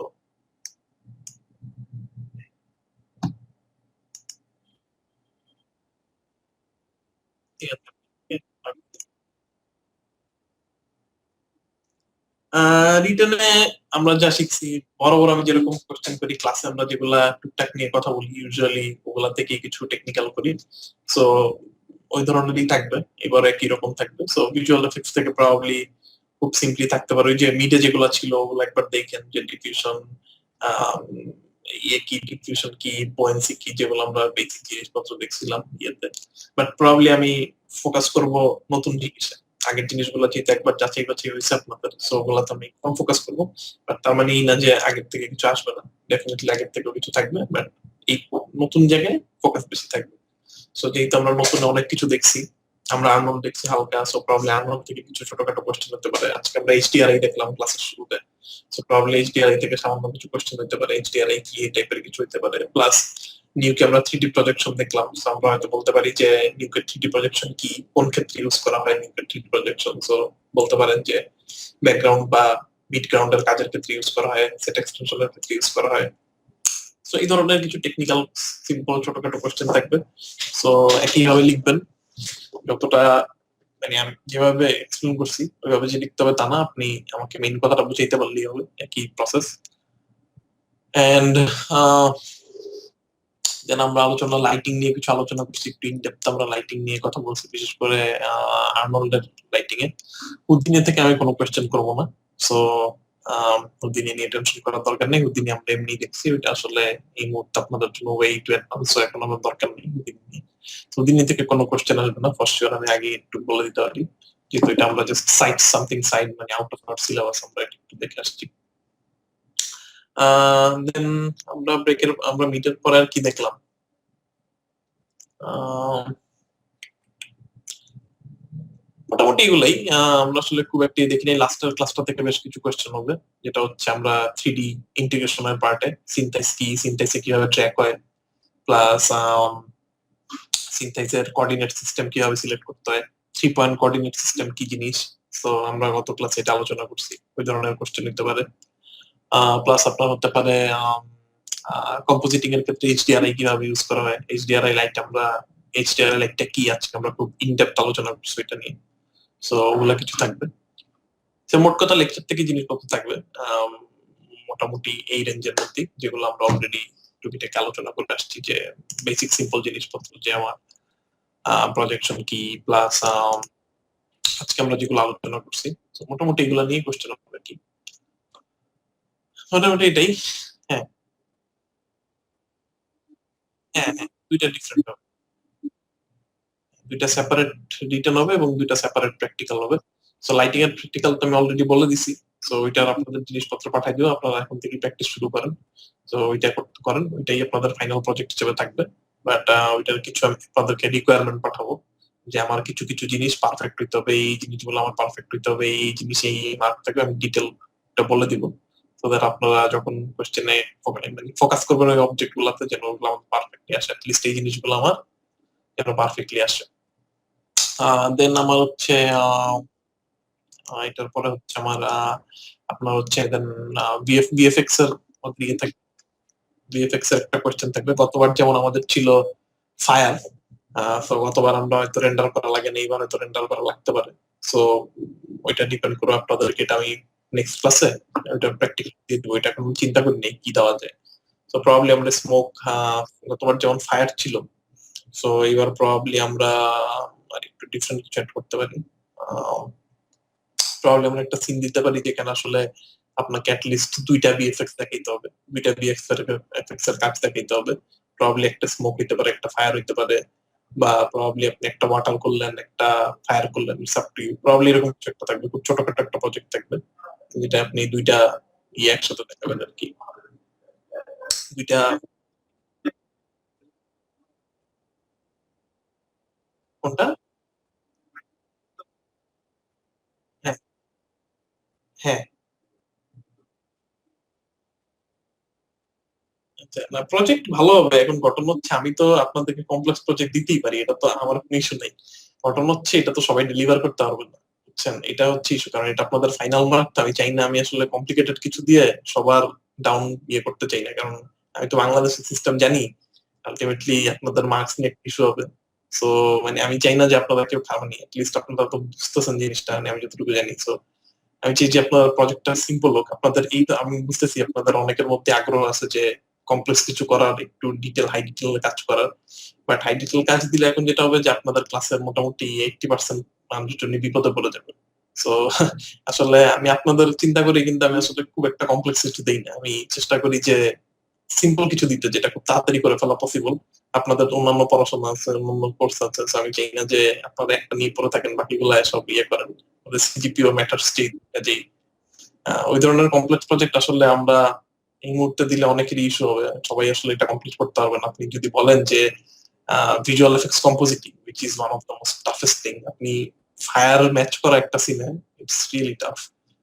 ঠিক আছে, রিটেনে আমরা যা শিখছি, বড় বড় আমি যেরকম কোশ্চেন করি ক্লাসে, আমরা যেগুলা টুকটাক নিয়ে কথা বলি ইউজুয়ালি ওগুলা থেকে কিছু টেকনিক্যাল করি। সো ওই ধরনেরই থাকবে, এবারে একই রকম থাকবে। সো ভিজুয়াল এফেক্টস থেকে প্রবাবলি খুব সিম্পলি থাকতে পারে, ওই যে মিডে যেগুলো ছিল ওগুলো একবার দেখেন, যে ডিফিউশন, ইয়ে কি ডিফিউশন কি, পোয়েন্সি কি, যেগুলো আমরা বেসিক জিনিসপত্র দেখছিলাম ইয়েতে। বাট প্রবাবলি আমি ফোকাস করব নতুন জিনিসে। আগের জিনিসগুলো যেহেতু একবার যাচাই বাছাই হয়েছে আপনাদের, সো ওগুলাতে আমি কম ফোকাস করবো। বাট তার মানে এই না যে আগের থেকে কিছু আসবে না, ডেফিনেটলি আগের থেকেও কিছু থাকবে, বাট এই নতুন জায়গায় ফোকাস বেশি থাকবে। সো যেহেতু আমরা নতুন অনেক কিছু দেখছি, আমরা আর্নল্ড দেখছি হালকা, সো প্রবলি আর্নল্ড থেকে কিছু ছোটখাটো কোশ্চেন হতে পারে। আজকে আমরা এইচডিআরআই দেখলাম ক্লাসের শুরুতে, সো প্রবলি এইচডিআরআই থেকে সামান্য কিছু কোশ্চেন হতে পারে, এইচডিআরআই কি এই টাইপের কিছু হতে পারে। প্লাস নিউকে আমরা 3D প্রজেকশন দেখলাম, সো আমরা হয়তো বলতে পারি যে নিউকে 3D প্রজেকশন কি, কোন ক্ষেত্রে ইউজ করা হয় নিউকে 3D প্রজেকশন। সো বলতে পারেন যে ব্যাকগ্রাউন্ড বা মিড গ্রাউন্ডের কাজের ক্ষেত্রে ইউজ করা হয়, সেট এক্সটেনশনের ক্ষেত্রে ইউজ করা হয়। সো এই ধরনের কিছু টেকনিক্যাল সিম্পল ছোটখাটো কোশ্চেন থাকবে। সো একইভাবে লিখবেন, যতটা মানে আমি যেভাবে এক্সপ্লেন করছি ওইভাবে যে লিখতে হবে তা না, আপনি আমাকে মেইন কথাটা বুঝাইতে পারলেই হবে, একই প্রসেস। এন্ড দেন আমরা আলোচনা লাইটিং নিয়ে কিছু আলোচনা করছি, একটু ইনডেপথ আমরা লাইটিং নিয়ে কথা বলছি, বিশেষ করে আর্নল্ডের লাইটিং এ। হুদিনি থেকে আমি কোনো কোয়েশ্চেন করবো না, সো হুদিনি নিয়ে টেনশন করার দরকার নেই। হুদিনি আমরা এমনি দেখছি, ওইটা আসলে এই মুহূর্তে আপনাদের জন্য ওয়ে টু অ্যাডভান্স, সো এখন আমার দরকার নেই হুদিনি নিয়ে। হুদিনি থেকে কোনো কোয়েশ্চেন আসবে না ফর শিওর, আমি আগে একটু বলে দিতে পারি, যেহেতু এটা আমরা জাস্ট সাইড সামথিং সাইড মানে আউট অফ আওয়ার সিলেবাস আমরা একটু দেখে আসছি। দেন আমরা ব্রেকের আমরা মিটের পরে আর কি দেখলাম, মোটামুটি এগুলাই। আমরা আসলে খুব একটা দেখিনি, লাস্টের ক্লাসটা থেকে বেশ কিছু কোয়েশ্চেন হবে, যেটা হচ্ছে আমরা 3D ইন্টিগ্রেশনের পার্টে সিনথেস কি, সিনথেসে কিভাবে ট্র্যাক হয়, প্লাস সিনথেসের কোঅর্ডিনেট সিস্টেম কিভাবে সিলেক্ট করতে হয়, 3 পয়েন্ট কোঅর্ডিনেট সিস্টেম কি জিনিস। তো আমরা গত ক্লাসে এটা আলোচনা করছি, ওই ধরনের কোয়েশ্চেন নিতে পারে। প্লাস আপনার হতে পারে কম্পোজিটিং এর ক্ষেত্রে এইচডিআরআই কিভাবে ইউজ করা হয়, এইচডিআরআই লাইট আমরা এইচডিআরআই লাইটটা কি, আজকে আমরা খুব ইনডেপথ আলোচনা করছি এটা নিয়ে। সো ওগুলা কিছু থাকবে। মোট কথা লেকচার থেকে জিনিসপত্র থাকবে মোটামুটি এই রেঞ্জের মধ্যে, যেগুলো আমরা অলরেডি টুকিটাকে আলোচনা করে আসছি, যে বেসিক সিম্পল জিনিসপত্র, যে আমার প্রজেকশন কি, প্লাস আজকে আমরা যেগুলো আলোচনা করছি, মোটামুটি এগুলো নিয়ে কোশ্চেন হবে কি, মোটামুটি এটাই। হ্যাঁ হ্যাঁ হ্যাঁ, দুইটা ডিফারেন্ট হবে, দুইটা সেপারেট রিটেন হবে এবং দুইটা সেপারেট প্র্যাকটিক্যাল হবে। সো লাইটিং এর প্র্যাকটিক্যাল তো আমি অলরেডি বলে দিছি, সো ওইটার আপনাদের জিনিসপত্র পাঠাই দিও, আপনারা এখন থেকে প্র্যাকটিস শুরু করেন। তো ওইটা করতে করেন, ওইটাই আপনাদের ফাইনাল প্রজেক্ট হিসেবে থাকবে। বাট ওইটার কিছু আমি আপনাদেরকে রিকোয়ারমেন্ট পাঠাবো, যে আমার কিছু কিছু জিনিস পারফেক্ট হইতে হবে, এই জিনিসগুলো আমার পারফেক্ট হইতে হবে, এই জিনিস এই মার্ক থাকবে, আমি ডিটেলটা বলে দিব। তো দ্যাট আপনারা যখন কোশ্চেনে ফোকাস করবেন ওই অবজেক্ট গুলাতে, যেন ওগুলো আমার পারফেক্টলি আসে, অ্যাটলিস্ট এই জিনিসগুলো আমার যেন পারফেক্টলি আসে। দেন আমার হচ্ছে এটার পরে হচ্ছে আমার আপনার হচ্ছে দেন ভিএফএক্স এর দিকে থাকবে, ভিএফএক্স এর একটা কোশ্চেন থাকবে। গতবার যেমন আমাদের ছিল ফায়ার, তো গতবার আমরা হয়তো রেন্ডার করা লাগে না, এইবার হয়তো রেন্ডার করা লাগতে পারে। সো ওইটা ডিপেন্ড করবে আপনাদেরকে, এটা আমি নেক্সট ক্লাসে ওইটা প্র্যাকটিক্যাল দিয়ে দেবো, এটা এখন চিন্তা করি নেই কি দেওয়া যায়। তো প্রবাবলি আমরা স্মোক, গতবার যেমন ফায়ার ছিল, সো এবার প্রবাবলি আমরা আর একটু ডিফারেন্ট কিছু অ্যাড করতে পারি। প্রবাবলি আমরা একটা সিন দিতে পারি যেখানে আসলে আপনাকে অ্যাটলিস্ট দুইটা বিএফএক্স দেখাইতে হবে, দুইটা বিএফএক্স এর কাজ দেখাইতে হবে। প্রবাবলি একটা স্মোক হইতে পারে, একটা ফায়ার হইতে পারে, বা প্রবাবলি আপনি একটা ওয়াটার করলেন, একটা ফায়ার করলেন, it's up to you. Probably এরকম কিছু একটা থাকবে, খুব ছোটখাটো একটা প্রজেক্ট থাকবে, যেটা আপনি দুইটা একসাথে দেখাবেন আর কি, দুইটা। কোনটা? হ্যাঁ হ্যাঁ, আচ্ছা, না প্রজেক্ট ভালো হবে। এখন ঘটনা হচ্ছে আমি তো আপনাদেরকে কমপ্লেক্স প্রজেক্ট দিতেই পারি, এটা তো আমার কোনো ইস্যু নেই। ঘটনা হচ্ছে এটা তো সবাই ডেলিভার করতে পারবে না, বুঝছেন, এটা হচ্ছে ইস্যু। কারণ এটা আপনাদের ফাইনাল মার্ক, তো আমি চাই না, আমি আসলে কমপ্লিকেটেড কিছু দিয়ে সবার ডাউন ইয়ে করতে চাই না, কারণ আমি তো বাংলাদেশের সিস্টেম জানি, আলটিমেটলি আপনাদের মার্কস নিয়ে ইস্যু হবে। সো মানে আমি চাই না যে আপনারা কেউ খাবেন, অ্যাটলিস্ট আপনারা তো বুঝতেছেন জিনিসটা, আমি যতটুকু জানি। সো আমি চাই যে আপনার প্রজেক্টটা সিম্পল হোক। আপনাদের এই তো আমি বুঝতেছি আপনাদের অনেকের মধ্যে আগ্রহ আছে যে কমপ্লেক্স কিছু করার, একটু হাই ডিটেল কাজ করার। বাট হাই ডিটেল কাজ দিলে এখন যেটা হবে যে আপনাদের ক্লাসের মোটামুটি 80% মানুষজন বিপদে পড়ে যাবে। সো আসলে আমি আপনাদের চিন্তা করি, কিন্তু আমি আসলে খুব একটা কমপ্লেক্স কিছু দিই না, আমি চেষ্টা করি যে সিম্পল কিছু দিতে, যেটা খুব তাড়াতাড়ি করে ফেলা পসিবল। আপনাদের অন্যান্য পড়াশোনা আছে, অন্যান্য কোর্স আছে, so আমি চাই না যে আপনারা একটা নিয়ে পড়ে থাকেন, বাকিগুলো সব ইয়ে করেন। সিজিপিও ম্যাটার স্টেট, কাজেই ওই ধরনের কমপ্লেক্স প্রজেক্ট আসলে আমরা এই মুহূর্তে দিলে অনেকেরই ইস্যু হবে, সবাই আসলে এটা কমপ্লিট করতে পারবে না। আপনি যদি বলেন যে visual effects compositing, which is one of the most toughest thing, আপনি ফায়ার ম্যাচ করা একটা সিনে, ইটস রিয়েলি টাফ।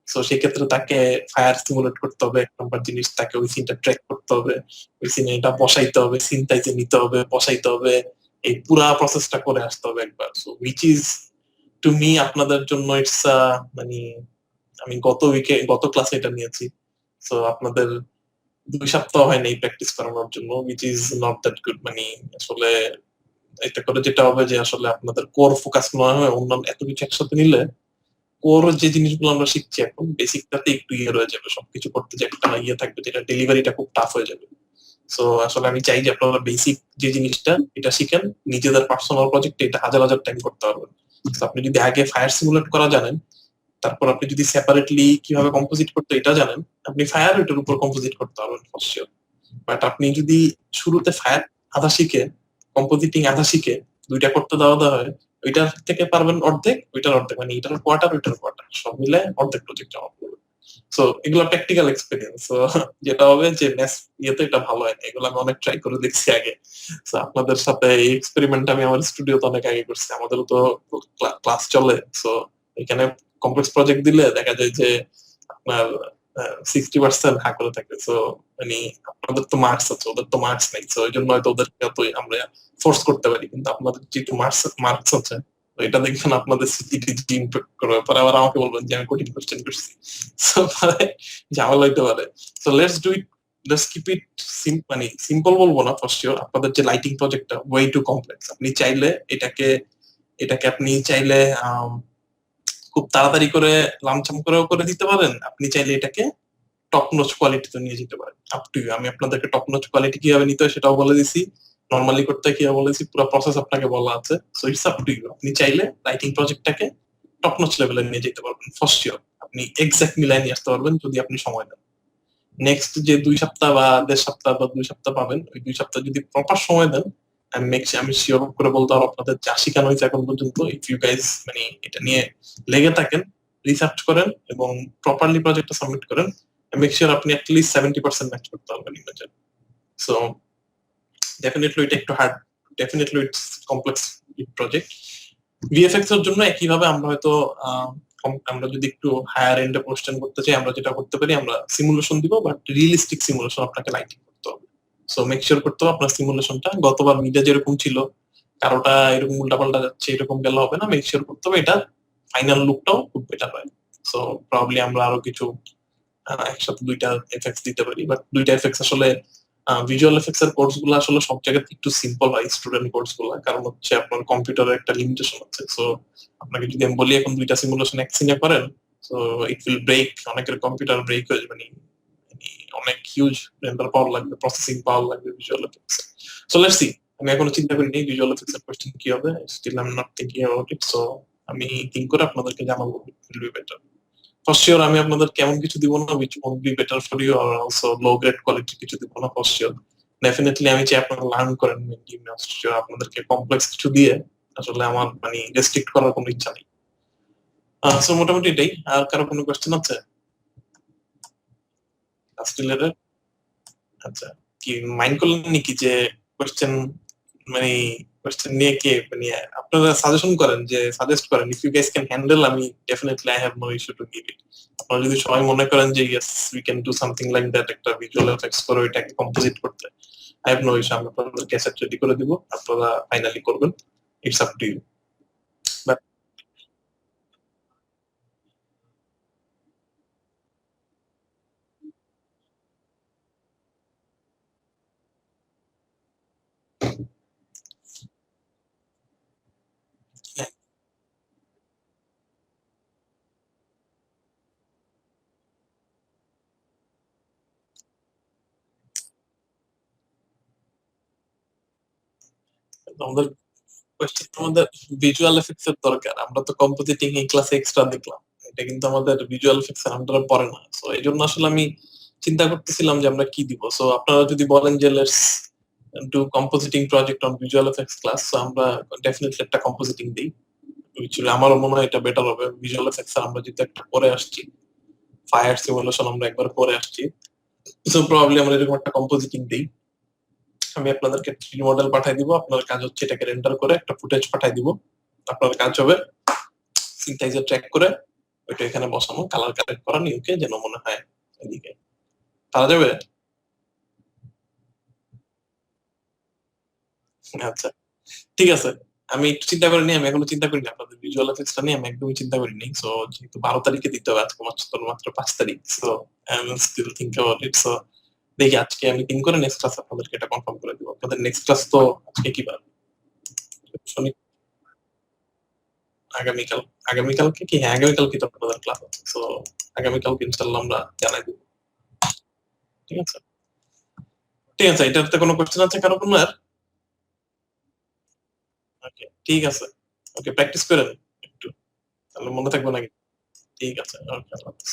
সো সেই ক্ষেত্রে তাকে ফায়ার সিমুলেট করতে হবে, এক নম্বর জিনিস, তাকে ওই সিনটা ট্র্যাক করতে হবে, ওই সিনে এটা বসাইতে হবে, সিনটাইতে নিতে হবে, বসাইতে হবে, এই পুরা প্রসেসটা করে আসতে হবে একবার। So which is to me আপনাদের জন্য ইটস মানে, আমি গত ক্লাসে এটা নিয়েছি, সো আপনাদের 2 সপ্তাহ হয়নি এই প্র্যাকটিস করানোর জন্য, which is not that good. মানে আসলে এটা করে যেটা হবে যে আসলে আপনাদের কোর ফোকাস নয় হয় অন্যান্য এত কিছু একসাথে নিলে, কোর যে জিনিসগুলো আমরা শিখছি এখন বেসিকটাতে একটু ইয়ে রয়ে যাবে, সবকিছু করতে যে একটা ইয়ে থাকবে, যেটা ডেলিভারিটা খুব টাফ হয়ে যাবে। সো আসলে আমি চাই যে আপনারা বেসিক যে জিনিসটা এটা শিখেন, নিজেদের পার্সোনাল প্রজেক্টে এটা হাজার হাজার টাইম করতে পারবেন। আপনি যদি আগে ফায়ার সিমুলেট করা জানেন, তারপর আপনি যদি সেপারেটলি কিভাবে কম্পোজিট করতে এটা জানেন, আপনি ফায়ার এটার উপর কম্পোজিট করতে পারবেন ফর শিওর। বাট আপনি যদি শুরুতে ফায়ার আধা শিখে, কম্পোজিটিং আধা শিখে দুইটা করতে দেওয়া হয়, ওইটার থেকে পারবেন অর্ধেক, ওইটার অর্ধেক, মানে এটার কোয়ার্টার ওইটার কোয়ার্টার সব মিলে অর্ধেক প্রজেক্ট জমা করবে। সো এগুলো প্র্যাকটিক্যাল এক্সপিরিয়েন্স। সো যেটা হবে যে ইয়েতে এটা ভালো হয় না, এগুলো আমি অনেক ট্রাই করে দেখছি আগে। সো আপনাদের সাথে এই এক্সপেরিমেন্ট আমি আমার স্টুডিওতে অনেক আগে করছি, আমাদেরও তো ক্লাস চলে। সো এখানে কমপ্লেক্স প্রজেক্ট দিলে দেখা যায় যে আপনার 60% হ্যাঁ করে থাকে। সো মানে আপনাদের তো মার্কস আছে, ওদের তো মার্কস নেই, তো ওই জন্য হয়তো ওদেরকে এত আমরা ফোর্স করতে পারি, কিন্তু আপনাদের যেহেতু মার্কস আছে, তো এটা দেখবেন আপনাদের সিটিটি ইমপ্যাক্ট করবে, পরে আবার আমাকে বলবেন যে আমি কঠিন কোশ্চেন করছি, সো পরে ঝামেলা হইতে পারে। So let's do it, let's keep it মানে সিম্পল বলবো না ফর শিওর। আপনাদের যে লাইটিং প্রজেক্টটা ওয়ে টু কমপ্লেক্স, আপনি চাইলে এটাকে আপনি চাইলে খুব তাড়াতাড়ি করে লামচাম করেও করে দিতে পারেন, আপনি চাইলে এটাকে টপ নোচ কোয়ালিটিতে নিয়ে যেতে পারেন, আপ টু ইউ। আমি আপনাদেরকে টপ নোচ কোয়ালিটি কিভাবে নিতে হয় সেটাও বলে দিছি, নরমালি করতে হয় কিভাবে বলেছি, পুরো প্রসেস আপনাকে বলা আছে। So it's up to you, আপনি চাইলে রাইটিং প্রজেক্টটাকে টপ নোচ লেভেলে নিয়ে যেতে পারবেন ফর শিওর। আপনি এক্সাক্ট মিলাই নিয়ে আসতে পারবেন যদি আপনি সময় দেন। নেক্সট যে 2 সপ্তাহ বা 1.5 সপ্তাহ বা 2 সপ্তাহ পাবেন, ওই 2 সপ্তাহ যদি প্রপার সময় দেন, আমি শিওর করে বলতে পারবো আপনাদের যা শিখানো হয়েছে এখন পর্যন্ত, ইফ ইউ গাইজ মানে এটা নিয়ে লেগে থাকেন, রিসার্চ করেন এবং প্রপারলি প্রজেক্টটা সাবমিট করেন, মেক শিওর আপনি অ্যাটলিস্ট 70% ম্যাচ করতে পারবেন ইমেজের। সো ডেফিনেটলি এটা একটু hard, definitely it's complex project. VFX এর জন্য একইভাবে আমরা হয়তো আমরা যদি একটু হায়ার এন্ডে কোশ্চেন করতে চাই, আমরা যেটা করতে পারি, আমরা সিমুলেশন দিব, বাট রিয়েলিস্টিক সিমুলেশন আপনাকে লাইটিং করতে হবে। সো মেক শিওর করতে হবে আপনার সিমুলেশনটা গতবার মিডিয়া যেরকম ছিল, কারোটা এরকম উল্টাপাল্টা যাচ্ছে এরকম গেলে হবে না, মেক শিওর করতে হবে এটা ফাইনাল লুকটাও খুব বেটার হয়। সো প্রবাবলি আমরা আরো কিছু একসাথে 2টা এফেক্টস দিতে পারি, বাট 2টা এফেক্টস আসলে ভিজুয়াল এফেক্টস এর কোর্স গুলো আসলে সব জায়গাতে একটু সিম্পল হয় স্টুডেন্ট কোর্স গুলো, কারণ হচ্ছে আপনার কম্পিউটারের একটা লিমিটেশন আছে। সো আপনাকে যদি আমি বলি এখন 2টা সিমুলেশন এক সিনে করেন, সো ইট উইল ব্রেক, অনেকের কম্পিউটার ব্রেক হয়ে যাবে, মানে অনেক হিউজ রেন্ডার পাওয়ার লাগবে, প্রসেসিং পাওয়ার লাগবে visual effects. So let's see, আমি এখনো চিন্তা করিনি ভিজুয়াল এফেক্টস এর কোশ্চেন কি হবে, still I am not thinking about it. So আমি থিংক করে আপনাদেরকে জানাবো, will be better for sure. আমি আপনাদের কেমন কিছু দিব না, which won't be better for you, or also low grade quality কিছু দিব না ফর শিওর। ডেফিনেটলি আমি চাই আপনারা লার্ন করেন, আপনাদেরকে কমপ্লেক্স কিছু দিয়ে আসলে আমার মানে রেস্ট্রিক্ট করার কোনো ইচ্ছা নেই। সো মোটামুটি এটাই। আর কারো কোনো কোয়েশ্চেন আছে? আচ্ছা, কি মাইন্ড করলেন নাকি যে কোয়েশ্চেন মানে কোয়েশ্চেন নিয়ে কে মানে আপনারা সাজেশন করেন, যে সাজেস্ট করেন, if you guys can handle, আমি definitely I have no issue to give it. আপনারা যদি সবাই মনে করেন যে yes we can do something like that, একটা ভিজুয়াল এফেক্টস করে এটাকে কম্পোজিট করতে, আই হ্যাভ নো ইস্যু, আমি আপনাদের ক্যাসেট রেডি করে দিব, আপনারা ফাইনালি করবেন, it's up to you. But আমাদের কোয়েশ্চেন, আমাদের ভিজুয়াল এফেক্টস এর দরকার, আমরা তো কম্পোজিটিং এই ক্লাসে এক্সট্রা দেখলাম, এটা কিন্তু আমাদের ভিজুয়াল এফেক্টস এর আন্ডারে পড়ে না। সো এই জন্য আসলে আমি চিন্তা করতেছিলাম যে আমরা কি দিব। সো আপনারা যদি বলেন যে let's do compositing project on visual effects class. So আমরা ডেফিনেটলি একটা কম্পোজিটিং দিই, আমারও মনে হয় এটা বেটার হবে। ভিজুয়াল এফেক্টস আমরা যেহেতু একটা পরে আসছি, ফায়ার সিমুলেশন আমরা একবার পরে আসছি, সো প্রবাবলি আমরা এরকম একটা কম্পোজিটিং দিই। আমি আপনাদেরকে 3D মডেল পাঠিয়ে দিব, আপনার কাজ হচ্ছে এটাকে রেন্ডার করে একটা ফুটেজ পাঠিয়ে দিব। আপনার কাজ হবে সিনথাইজার ট্র্যাক করে ওইটা এখানে বসানো, কালার কারেক্ট করা নিউকে, যেন মনে হয় এদিকে পারা যাবে। আচ্ছা ঠিক আছে, আমি একটু চিন্তা করিনি, আমি এখনো চিন্তা করিনি আপনাদের ভিজুয়াল এফেক্টসটা নিয়ে, আমি একদমই চিন্তা করিনি। সো যেহেতু 12 তারিখে দিতে হবে, আজকে মাত্র 5 তারিখ, so I am still think about it. So দেখি আজকে আমি থিঙ্ক করে নেক্সট ক্লাস আপনাদেরকে এটা কনফার্ম করে দিব। আপনাদের নেক্সট ক্লাস তো আজকে কি বার? শনি, আগামীকাল। আগামীকালকে কি? হ্যাঁ আগামীকালকে তো আপনাদের ক্লাস আছে, সো আগামীকালকে ইনশাল্লাহ আমরা জানাই দিব। ঠিক আছে, ঠিক আছে, এটাতে কোনো কোশ্চেন আছে কারো আপনার? ওকে ঠিক আছে, ওকে প্র্যাকটিস করেন একটু, তাহলে মনে থাকবে নাকি? ঠিক আছে, ওকে আল্লাহ হাফেজ।